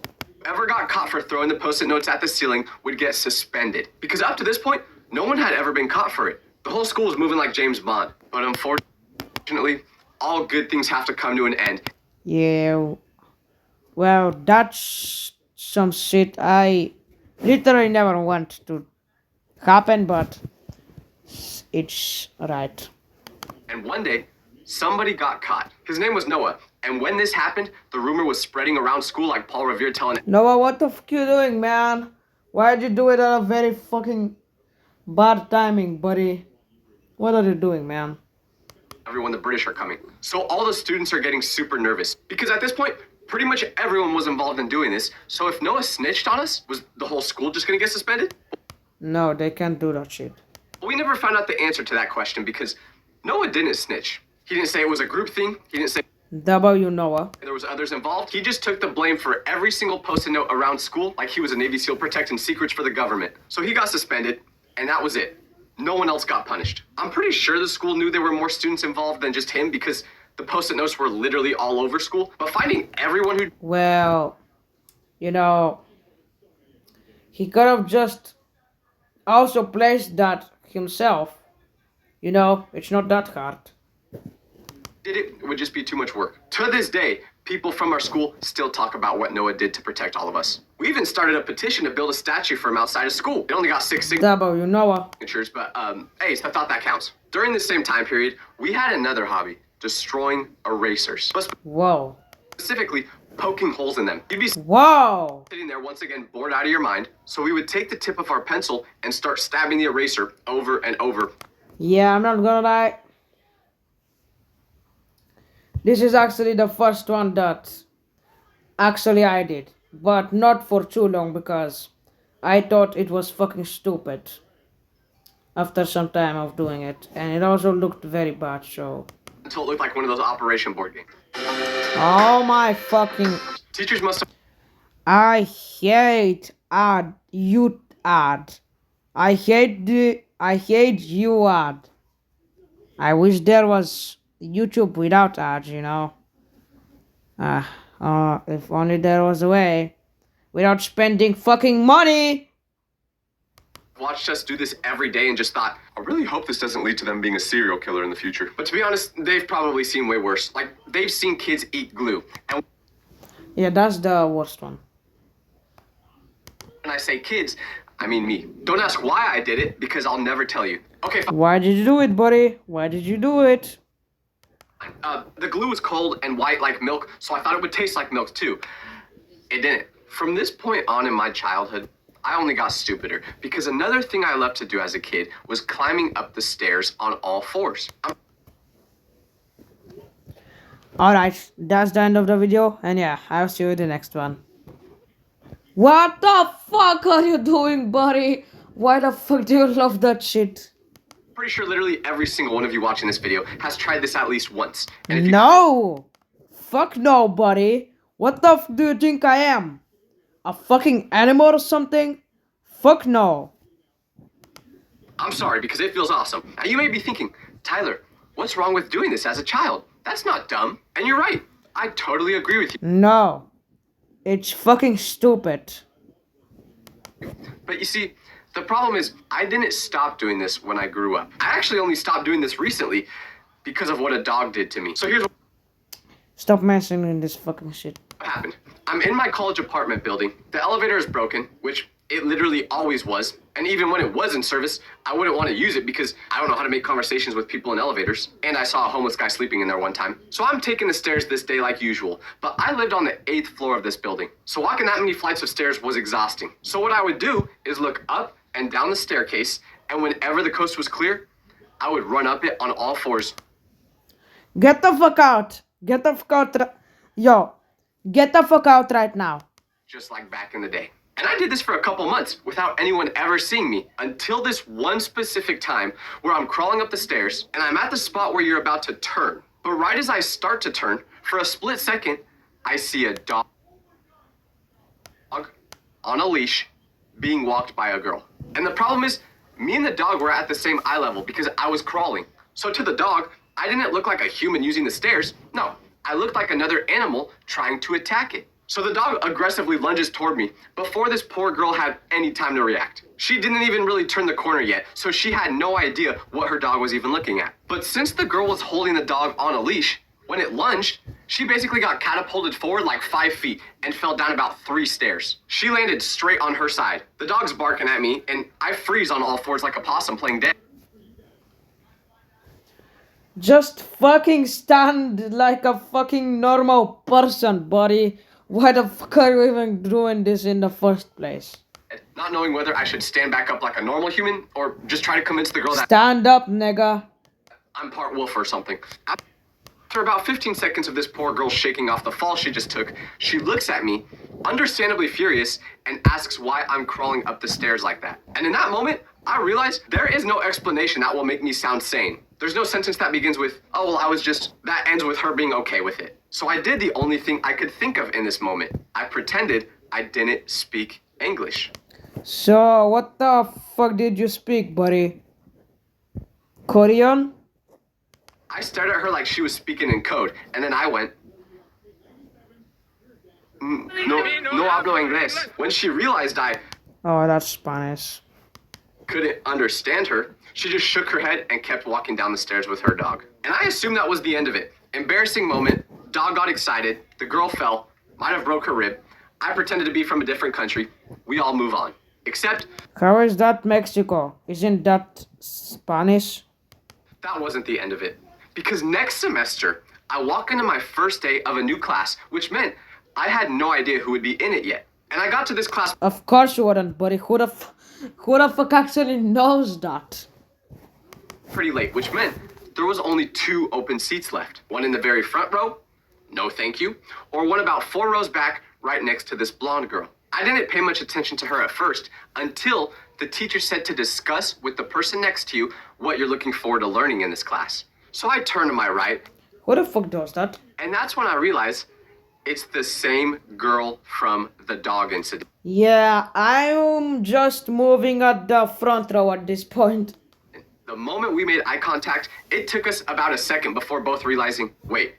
Whoever got caught for throwing the post-it notes at the ceiling would get suspended. Because up to this point, no one had ever been caught for it. The whole school was moving like James Bond. But unfortunately, all good things have to come to an end. Yeah. Well, that's some shit I literally never want to happen, but it's right. And one day, somebody got caught. His name was Noah. And when this happened, the rumor was spreading around school like Paul Revere telling Noah, what the fuck you doing, man? Why'd you do it at a very fucking bad timing, buddy? What are you doing, man? everyone the British are coming. So all the students are getting super nervous. Because at this point, pretty much everyone was involved in doing this. So if Noah snitched on us, was the whole school just gonna get suspended? No, they can't do that shit. We never found out the answer to that question because Noah didn't snitch. He didn't say it was a group thing. He didn't say W Noah. there was others involved. He just took the blame for every single post-it note around school like he was a Navy SEAL protecting secrets for the government. So he got suspended, and that was it. No one else got punished. I'm pretty sure the school knew there were more students involved than just him because the post-it notes were literally all over school. But finding everyone who... Well, you know, he could have just also placed that himself. You know, it's not that hard. did it would just be too much work. To this day, people from our school still talk about what Noah did to protect all of us. We even started a petition to build a statue for him outside of school. It only got 6 W Noah. signatures, but hey, I thought that counts. During the same time period, we had another hobby, destroying erasers. But Whoa. specifically, poking holes in them. You'd be Whoa. sitting there once again, bored out of your mind. So we would take the tip of our pencil and start stabbing the eraser over and over. Yeah, I'm not gonna lie. This is actually the first one that actually I did. But not for too long because I thought it was fucking stupid. After some time of doing it. And it also looked very bad, so... Until it looked like one of those Operation board games. Oh my fucking... Teachers must have... I hate ad. You ad. I hate you ad. I wish there was YouTube without ads, you know. If only there was a way. Without spending fucking money. watched us do this every day and just thought, I really hope this doesn't lead to them being a serial killer in the future. But to be honest, they've probably seen way worse. Like, they've seen kids eat glue. And Yeah, that's the worst one. when I say kids, I mean me. Don't ask why I did it, because I'll never tell you. Okay, fine. Why did you do it, buddy? Why did you do it? The glue was cold and white like milk, so I thought it would taste like milk too. It didn't. From this point on in my childhood, I only got stupider, because another thing I loved to do as a kid was climbing up the stairs on all fours. Alright, that's the end of the video, and yeah, I'll see you in the next one. What the fuck are you doing, buddy? Why the fuck do you love that shit? Pretty sure literally every single one of you watching this video has tried this at least once. And if you No! Fuck no, buddy. What the f do you think I am? A fucking animal or something? Fuck no. I'm sorry, because it feels awesome. Now you may be thinking, Tyler, what's wrong with doing this as a child? That's not dumb. And you're right. I totally agree with you. No. It's fucking stupid. But you see, the problem is I didn't stop doing this when I grew up. I actually only stopped doing this recently because of what a dog did to me. So here's what Stop mentioning this fucking shit. happened. I'm in my college apartment building. The elevator is broken, which it literally always was. And even when it was in service, I wouldn't want to use it because I don't know how to make conversations with people in elevators. And I saw a homeless guy sleeping in there one time. So I'm taking the stairs this day like usual. But I lived on the 8th floor of this building. So walking that many flights of stairs was exhausting. So what I would do is look up and down the staircase. And whenever the coast was clear, I would run up it on all fours. Get the fuck out. Get the fuck out. Yo. Get the fuck out right now. Just like back in the day. And I did this for a couple months without anyone ever seeing me until this one specific time where I'm crawling up the stairs and I'm at the spot where you're about to turn. But right as I start to turn, for a split second, I see a dog on a leash being walked by a girl. And the problem is, me and the dog were at the same eye level because I was crawling. So to the dog, I didn't look like a human using the stairs. No, I looked like another animal trying to attack it. So the dog aggressively lunges toward me before this poor girl had any time to react. She didn't even really turn the corner yet, so she had no idea what her dog was even looking at. But since the girl was holding the dog on a leash, when it lunged, she basically got catapulted forward like 5 feet and fell down about 3 stairs. She landed straight on her side. The dog's barking at me, and I freeze on all fours like a possum playing dead. Just fucking stand like a fucking normal person, buddy. Why the fuck are you even doing this in the first place? Not knowing whether I should stand back up like a normal human or just try to convince the girl that Stand up, nigga. I'm part wolf or something. After about 15 seconds of this poor girl shaking off the fall she just took, she looks at me, understandably furious, and asks why I'm crawling up the stairs like that. And in that moment, I realize there is no explanation that will make me sound sane. There's no sentence that begins with, oh, well, that ends with her being okay with it. So I did the only thing I could think of in this moment. I pretended I didn't speak English. So, what the fuck did you speak, buddy? Korean? I stared at her like she was speaking in code, and then I went, no hablo inglés. When she realized I Oh, that's Spanish. couldn't understand her, she just shook her head and kept walking down the stairs with her dog. And I assumed that was the end of it. Embarrassing moment, dog got excited, the girl fell, might have broke her rib. I pretended to be from a different country. We all move on. Except, How is that Mexico? Isn't that Spanish? that wasn't the end of it. Because next semester, I walk into my first day of a new class, which meant I had no idea who would be in it yet. And I got to this class Of course you wouldn't, buddy. Who the fuck actually knows that? pretty late, which meant there was only 2 open seats left. One in the very front row, no thank you, or one about 4 rows back, right next to this blonde girl. I didn't pay much attention to her at first until the teacher said to discuss with the person next to you what you're looking forward to learning in this class. So I turned to my right, Who the fuck does that? and that's when I realized it's the same girl from the dog incident. Yeah, I'm just moving at the front row at this point. The moment we made eye contact, it took us about a second before both realizing, wait,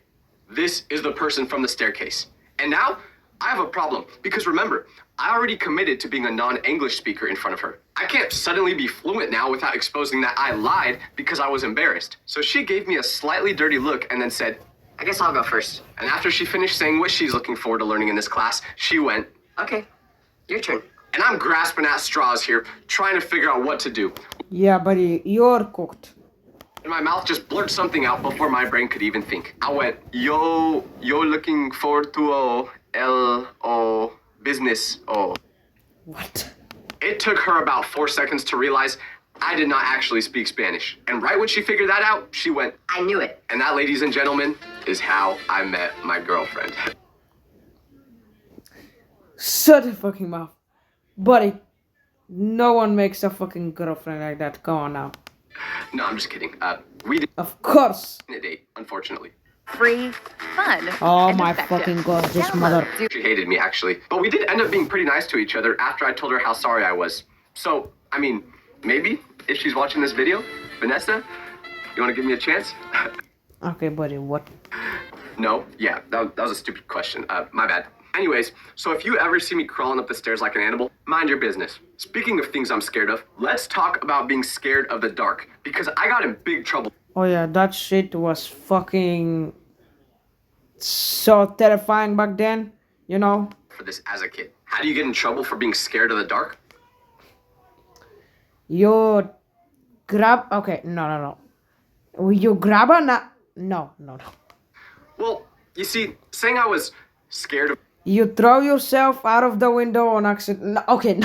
this is the person from the staircase. And now I have a problem because remember, I already committed to being a non-English speaker in front of her. I can't suddenly be fluent now without exposing that I lied because I was embarrassed. So she gave me a slightly dirty look and then said, I guess I'll go first. And after she finished saying what she's looking forward to learning in this class, she went, okay, your turn. And I'm grasping at straws here, trying to figure out what to do. Yeah, buddy, you're cooked. And my mouth just blurted something out before my brain could even think. I went, yo looking forward to business. What? It took her about 4 seconds to realize I did not actually speak Spanish. And right when she figured that out, she went, I knew it. And that, ladies and gentlemen, is how I met my girlfriend. Shut the fucking mouth. Buddy, no one makes a fucking girlfriend like that. Come on now. No, I'm just kidding. We didn't Of course. date, unfortunately. Free, fun, Oh and my effective. fucking god, this Download mother. She hated me, actually. But we did end up being pretty nice to each other after I told her how sorry I was. So, I mean, maybe if she's watching this video, Vanessa, you want to give me a chance? Okay, buddy, what? No? Yeah, that was a stupid question. My bad. Anyways, so if you ever see me crawling up the stairs like an animal, mind your business. Speaking of things I'm scared of, let's talk about being scared of the dark, because I got in big trouble Oh yeah, that shit was fucking so terrifying back then, you know? for this as a kid. How do you get in trouble for being scared of the dark? You grab, okay, no. You grab a no. Well, you see, saying I was scared of You throw yourself out of the window on accident. No, okay,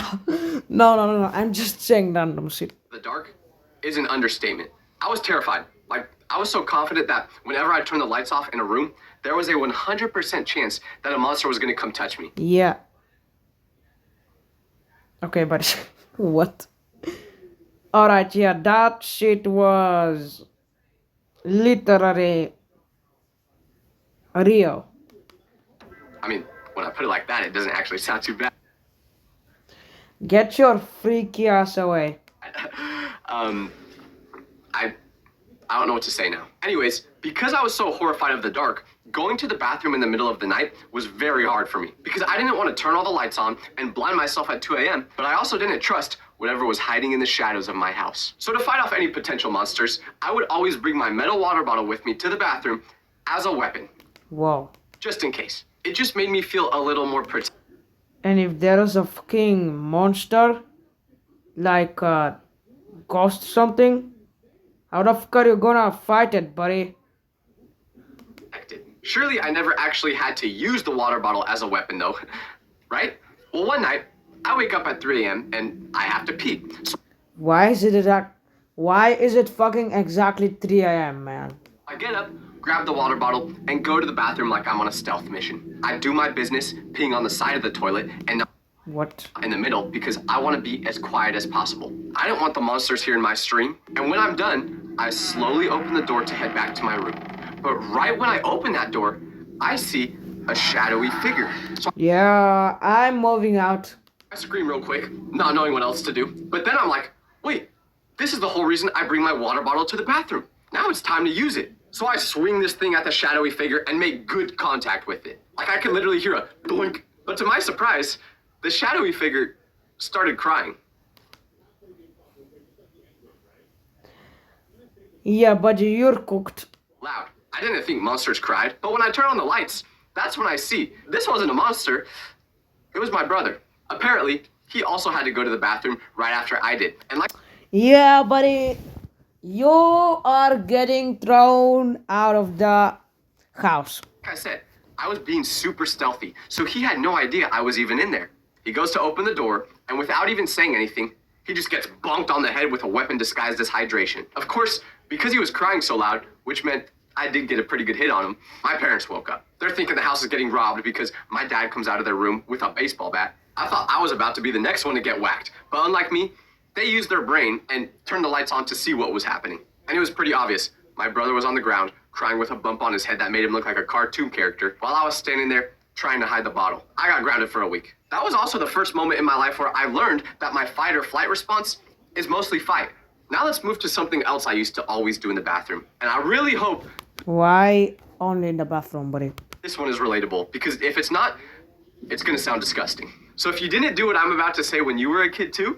no. I'm just saying random shit. the dark is an understatement. I was terrified. Like, I was so confident that whenever I turned the lights off in a room, there was a 100% chance that a monster was going to come touch me. Yeah. Okay, but what? Alright, yeah, that shit was literally real. I mean, when I put it like that, it doesn't actually sound too bad. Get your freaky ass away. I don't know what to say now. Anyways, because I was so horrified of the dark, going to the bathroom in the middle of the night was very hard for me because I didn't want to turn all the lights on and blind myself at 2 a.m., but I also didn't trust whatever was hiding in the shadows of my house. So to fight off any potential monsters, I would always bring my metal water bottle with me to the bathroom as a weapon. Whoa. Just in case. It just made me feel a little more protected. And if there is a fucking monster, like a ghost something, how the fuck are you gonna fight it, buddy? Surely I never actually had to use the water bottle as a weapon though, right? Well, one night, I wake up at 3 a.m. and I have to pee. So Why is it fucking exactly 3 a.m., man? I get up, grab the water bottle, and go to the bathroom like I'm on a stealth mission. I do my business, peeing on the side of the toilet and not What? in the middle because I want to be as quiet as possible. I don't want the monsters hearing my stream. And when I'm done, I slowly open the door to head back to my room. But right when I open that door, I see a shadowy figure. So Yeah, I'm moving out. I scream real quick, not knowing what else to do. But then I'm like, wait, this is the whole reason I bring my water bottle to the bathroom. Now it's time to use it. So I swing this thing at the shadowy figure and make good contact with it. Like I could literally hear a doink. But to my surprise, the shadowy figure started crying. Yeah, but you're cooked. Loud. I didn't think monsters cried, but when I turn on the lights, that's when I see this wasn't a monster. It was my brother. Apparently, he also had to go to the bathroom right after I did. And like Yeah, buddy, you are getting thrown out of the house. I said, I was being super stealthy, so he had no idea I was even in there. He goes to open the door, and without even saying anything, he just gets bonked on the head with a weapon disguised as hydration. Of course, because he was crying so loud, which meant I did get a pretty good hit on him, my parents woke up. They're thinking the house is getting robbed because my dad comes out of their room with a baseball bat. I thought I was about to be the next one to get whacked, but unlike me, they used their brain and turned the lights on to see what was happening. And it was pretty obvious. My brother was on the ground, crying with a bump on his head that made him look like a cartoon character, while I was standing there trying to hide the bottle. I got grounded for a week. That was also the first moment in my life where I learned that my fight or flight response is mostly fight. Now let's move to something else I used to always do in the bathroom. And I really hope Why only in the bathroom, buddy? this one is relatable, because if it's not, it's gonna sound disgusting. So if you didn't do what I'm about to say when you were a kid too,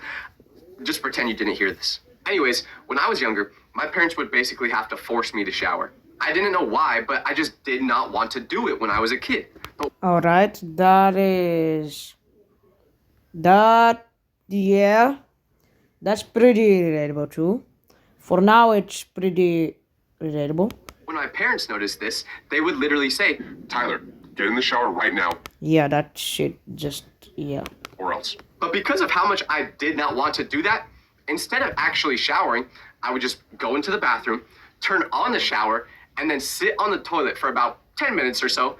just pretend you didn't hear this. Anyways, when I was younger, my parents would basically have to force me to shower. I didn't know why, but I just did not want to do it when I was a kid. But Alright, yeah, that's pretty relatable too. For now, it's pretty relatable. when my parents noticed this, they would literally say, Tyler, get in the shower right now, Yeah, that shit just, yeah. or else. but because of how much I did not want to do that, instead of actually showering, I would just go into the bathroom, turn on the shower, and then sit on the toilet for about 10 minutes or so,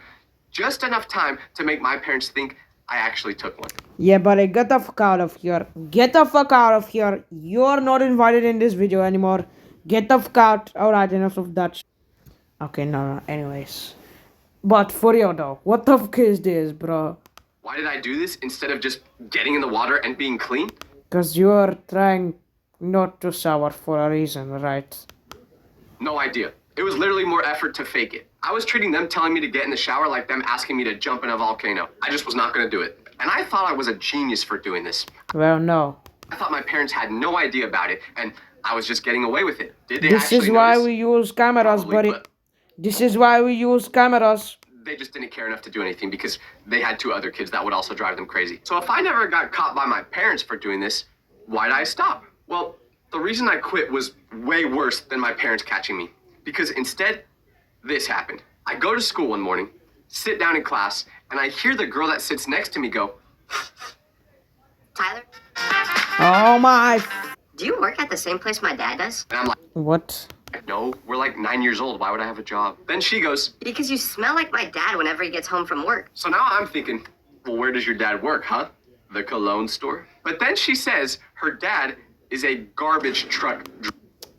just enough time to make my parents think I actually took one. Yeah, buddy, get the fuck out of here. Get the fuck out of here. You're not invited in this video anymore. Get the fuck out. Alright, enough of that. Okay, no, anyways. But for real though, what the fuck is this, bro? Why did I do this instead of just getting in the water and being clean? Because you're trying not to shower for a reason, right? No idea. It was literally more effort to fake it. I was treating them telling me to get in the shower like them asking me to jump in a volcano. I just was not going to do it. And I thought I was a genius for doing this. Well, no. I thought my parents had no idea about it, and I was just getting away with it. Did they This actually is why notice? we use cameras, Probably, buddy. but This is why we use cameras. they just didn't care enough to do anything because they had two other kids that would also drive them crazy. So if I never got caught by my parents for doing this, why'd I stop? Well, the reason I quit was way worse than my parents catching me. Because instead, this happened. I go to school one morning, sit down in class, and I hear the girl that sits next to me go, Tyler, Oh my. do you work at the same place my dad does? and I'm like, What? no, we're like 9 years old. Why would I have a job? Then she goes, Because you smell like my dad whenever he gets home from work. so now I'm thinking, well, where does your dad work, huh? The cologne store? But then she says her dad is a garbage truck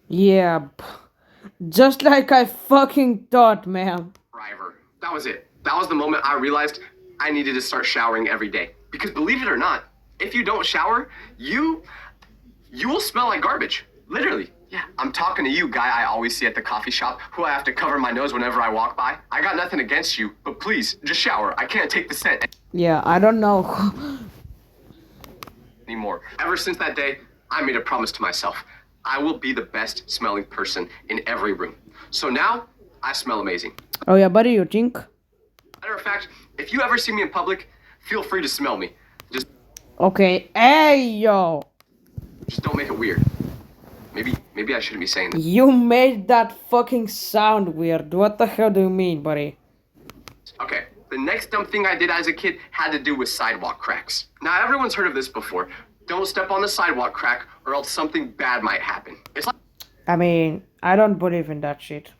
Yeah. Just like I fucking thought, man. driver. That was it. That was the moment I realized I needed to start showering every day. Because believe it or not, if you don't shower, you will smell like garbage. Literally. Yeah, I'm talking to you, guy I always see at the coffee shop, who I have to cover my nose whenever I walk by. I got nothing against you, but please, just shower. I can't take the scent Yeah, I don't know. anymore. Ever since that day, I made a promise to myself. I will be the best smelling person in every room. So now, I smell amazing. Oh yeah, buddy, you think? Matter of fact, if you ever see me in public, feel free to smell me. Just Okay, hey yo. don't make it weird. Maybe I shouldn't be saying this. You made that fucking sound weird. What the hell do you mean, buddy? Okay, the next dumb thing I did as a kid had to do with sidewalk cracks. Now, everyone's heard of this before. Don't step on the sidewalk crack or else something bad might happen. It's like I mean, I don't believe in that shit.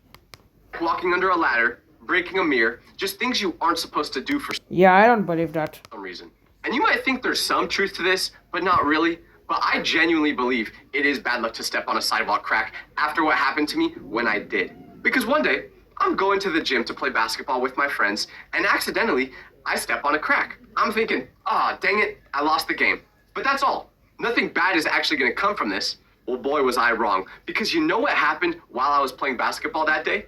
walking under a ladder, breaking a mirror, just things you aren't supposed to do for Yeah, I don't believe that. some reason. And you might think there's some truth to this, but not really. But I genuinely believe it is bad luck to step on a sidewalk crack after what happened to me when I did. Because one day, I'm going to the gym to play basketball with my friends, and accidentally, I step on a crack. I'm thinking, dang it, I lost the game. But that's all. Nothing bad is actually gonna come from this. Well, boy, was I wrong. Because you know what happened while I was playing basketball that day?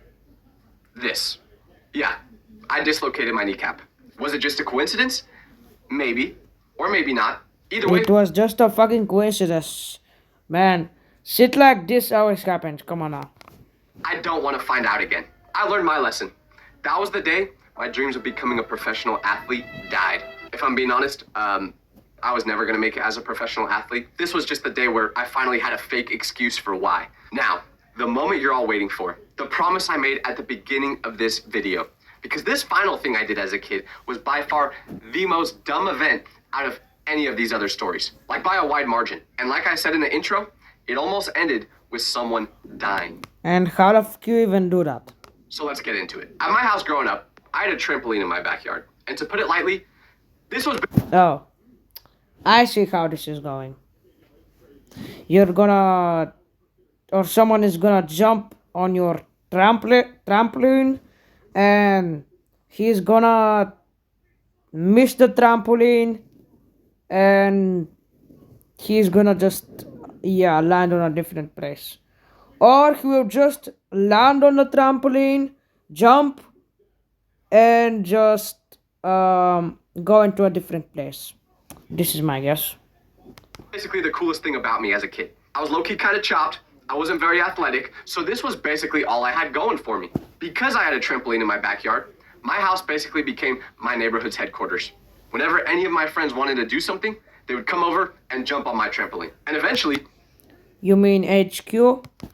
This. Yeah, I dislocated my kneecap. Was it just a coincidence? Maybe. Or maybe not. Either way, It was just a fucking coincidence. Man, shit like this always happens. Come on now. I don't want to find out again. I learned my lesson. That was the day my dreams of becoming a professional athlete died. If I'm being honest, I was never going to make it as a professional athlete. This was just the day where I finally had a fake excuse for why. Now, the moment you're all waiting for, the promise I made at the beginning of this video. Because this final thing I did as a kid was by far the most dumb event out of any of these other stories. Like by a wide margin. And like I said in the intro, it almost ended with someone dying. And how the fuck you even do that? So let's get into it. At my house growing up, I had a trampoline in my backyard. And to put it lightly, this was Oh, I see how this is going. You're gonna, or someone is gonna jump on your trampoline, and he's gonna miss the trampoline, and he's gonna just, yeah, land on a different place. Or he will just land on the trampoline, jump, and just go into a different place. This is my guess. basically the coolest thing about me as a kid. I was low-key kind of chopped. I wasn't very athletic, so this was basically all I had going for me. Because I had a trampoline in my backyard, my house basically became my neighborhood's headquarters. Whenever any of my friends wanted to do something, they would come over and jump on my trampoline. And eventually, You mean HQ?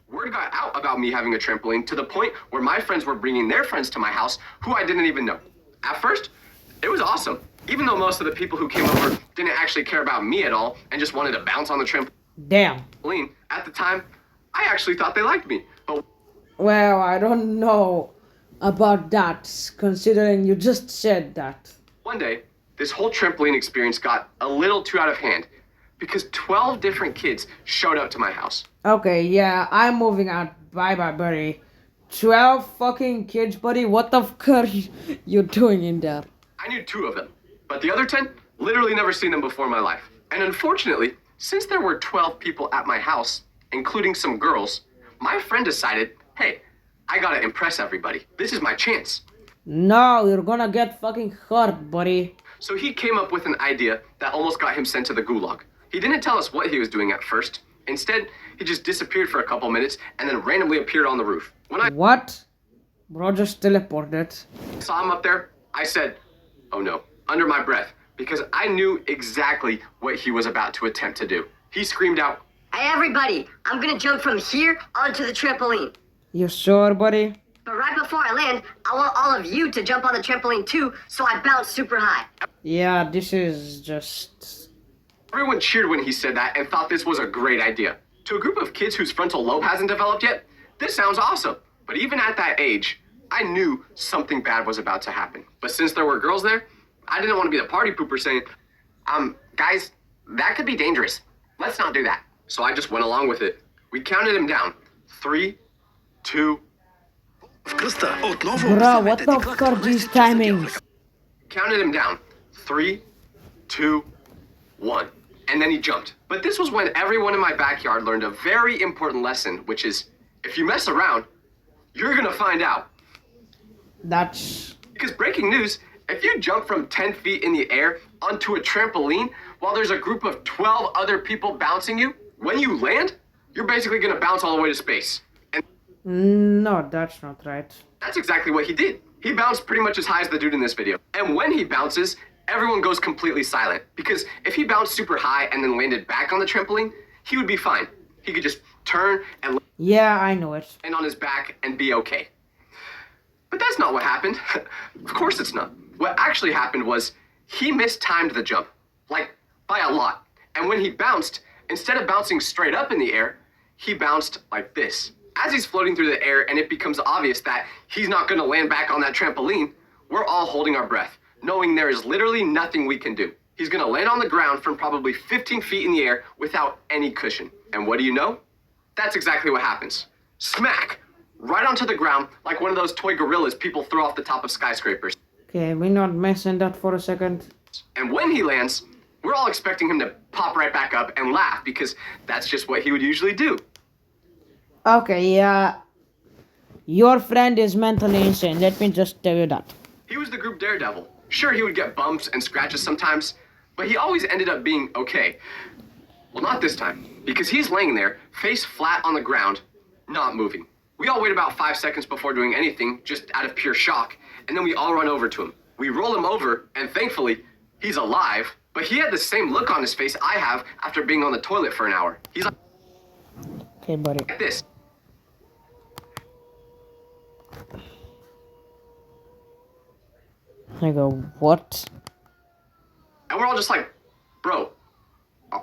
word got out about me having a trampoline to the point where my friends were bringing their friends to my house who I didn't even know. At first, it was awesome. Even though most of the people who came over didn't actually care about me at all and just wanted to bounce on the Damn. trampoline, at the time, I actually thought they liked me. But Well, I don't know about that, considering you just said that. one day, this whole trampoline experience got a little too out of hand because 12 different kids showed up to my house. Okay, yeah, I'm moving out. Bye-bye, buddy. 12 fucking kids, buddy. What the fuck are you doing in there? I knew 2 of them, but the other 10, literally never seen them before in my life. And unfortunately, since there were 12 people at my house, including some girls, my friend decided, hey, I gotta impress everybody. This is my chance. No, you're gonna get fucking hurt, buddy. So he came up with an idea that almost got him sent to the gulag. He didn't tell us what he was doing at first. Instead, he just disappeared for a couple minutes and then randomly appeared on the roof. When I What? Bro just teleported. saw him up there, I said, oh no, under my breath, because I knew exactly what he was about to attempt to do. He screamed out, Hey, everybody, I'm gonna jump from here onto the trampoline. You sure, buddy? But right before I land, I want all of you to jump on the trampoline too, so I bounce super high. Yeah, this is just... everyone cheered when he said that and thought this was a great idea. To a group of kids whose frontal lobe hasn't developed yet, this sounds awesome. But even at that age, I knew something bad was about to happen. But since there were girls there, I didn't want to be the party pooper saying, guys, that could be dangerous. Let's not do that. So I just went along with it. We counted him down. 3, 2, Bro, what the fuck are these timings? counted him down. 3, 2, 1. and then he jumped. But this was when everyone in my backyard learned a very important lesson, which is if you mess around, you're gonna find out. That's Because breaking news, if you jump from 10 feet in the air onto a trampoline while there's a group of 12 other people bouncing you, when you land, you're basically gonna bounce all the way to space. And no, that's not right. that's exactly what he did. He bounced pretty much as high as the dude in this video. And when he bounces, everyone goes completely silent. Because if he bounced super high and then landed back on the trampoline, he would be fine. He could just turn and Yeah, I know it. land on his back and be okay. But that's not what happened. Of course it's not. What actually happened was he mistimed the jump, like by a lot. And when he bounced, instead of bouncing straight up in the air, he bounced like this. As he's floating through the air and it becomes obvious that he's not gonna land back on that trampoline, we're all holding our breath, knowing there is literally nothing we can do. He's gonna land on the ground from probably 15 feet in the air without any cushion. And what do you know? That's exactly what happens. Smack! Right onto the ground, like one of those toy gorillas people throw off the top of skyscrapers. Okay, we're not messing that for a second. And when he lands, we're all expecting him to pop right back up and laugh because that's just what he would usually do. Okay, yeah. Your friend is mentally insane. Let me just tell you that. He was the group daredevil. Sure, he would get bumps and scratches sometimes, but he always ended up being okay. Well, not this time, because he's laying there, face flat on the ground, not moving. We all wait about 5 seconds before doing anything, just out of pure shock, and then we all run over to him. We roll him over, and thankfully, he's alive, but he had the same look on his face I have after being on the toilet for an hour. He's Okay, buddy. like this. I go, what? And we're all just like, bro,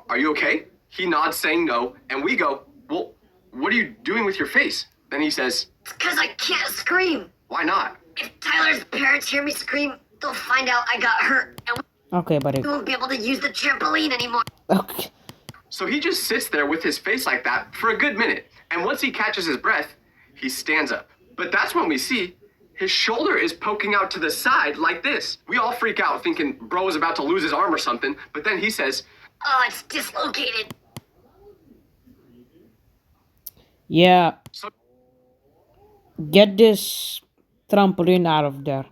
are you okay? He nods saying no, and we go, well, what are you doing with your face? Then he says, It's because I can't scream. why not? If Tyler's parents hear me scream, they'll find out I got hurt and Okay, buddy. we won't be able to use the trampoline anymore. Okay. So he just sits there with his face like that for a good minute. And once he catches his breath, he stands up. But that's when we see his shoulder is poking out to the side like this. We all freak out thinking bro is about to lose his arm or something. But then he says, Oh, it's dislocated. Yeah, so get this trampoline out of there.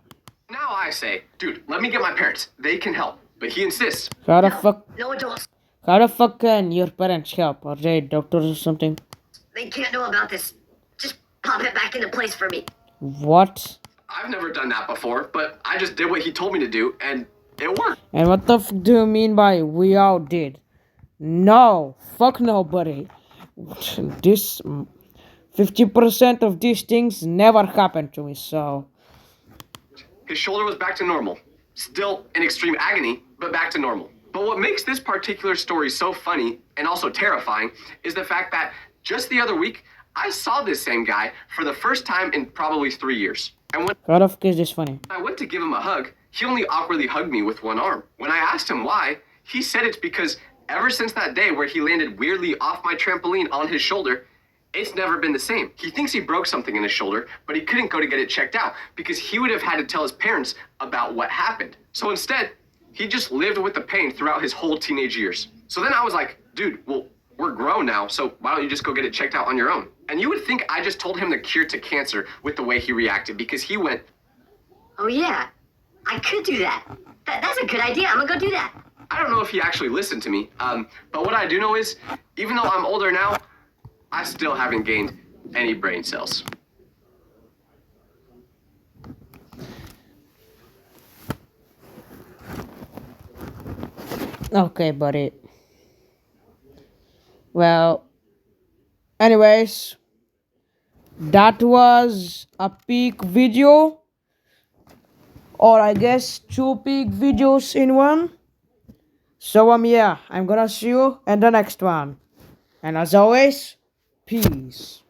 now I say, dude, let me get my parents. They can help. But he insists. How the fuck? No adults. How the fuck can your parents help? Are they doctors or something? They can't know about this. Just pop it back into place for me. What? I've never done that before, but I just did what he told me to do, and it worked. And what the fuck do you mean by we all did? No, fuck nobody. This 50% of these things never happened to me, so His shoulder was back to normal. Still in extreme agony, but back to normal. But what makes this particular story so funny and also terrifying is the fact that just the other week, I saw this same guy for the first time in probably 3 years. And when how the fuck is this funny? I went to give him a hug, he only awkwardly hugged me with one arm. When I asked him why, he said it's because ever since that day where he landed weirdly off my trampoline on his shoulder, it's never been the same. He thinks he broke something in his shoulder, but he couldn't go to get it checked out because he would have had to tell his parents about what happened. So instead, he just lived with the pain throughout his whole teenage years. So then I was like, dude, well, we're grown now, so why don't you just go get it checked out on your own? And you would think I just told him the cure to cancer with the way he reacted because he went, Oh, yeah. I could do that. That's a good idea. I'm gonna go do that. I don't know if he actually listened to me, but what I do know is, even though I'm older now, I still haven't gained any brain cells. Okay, buddy. Well, anyways, that was a peak video, or I guess 2 peak videos in one. So yeah, I'm gonna see you in the next one. And as always, peace.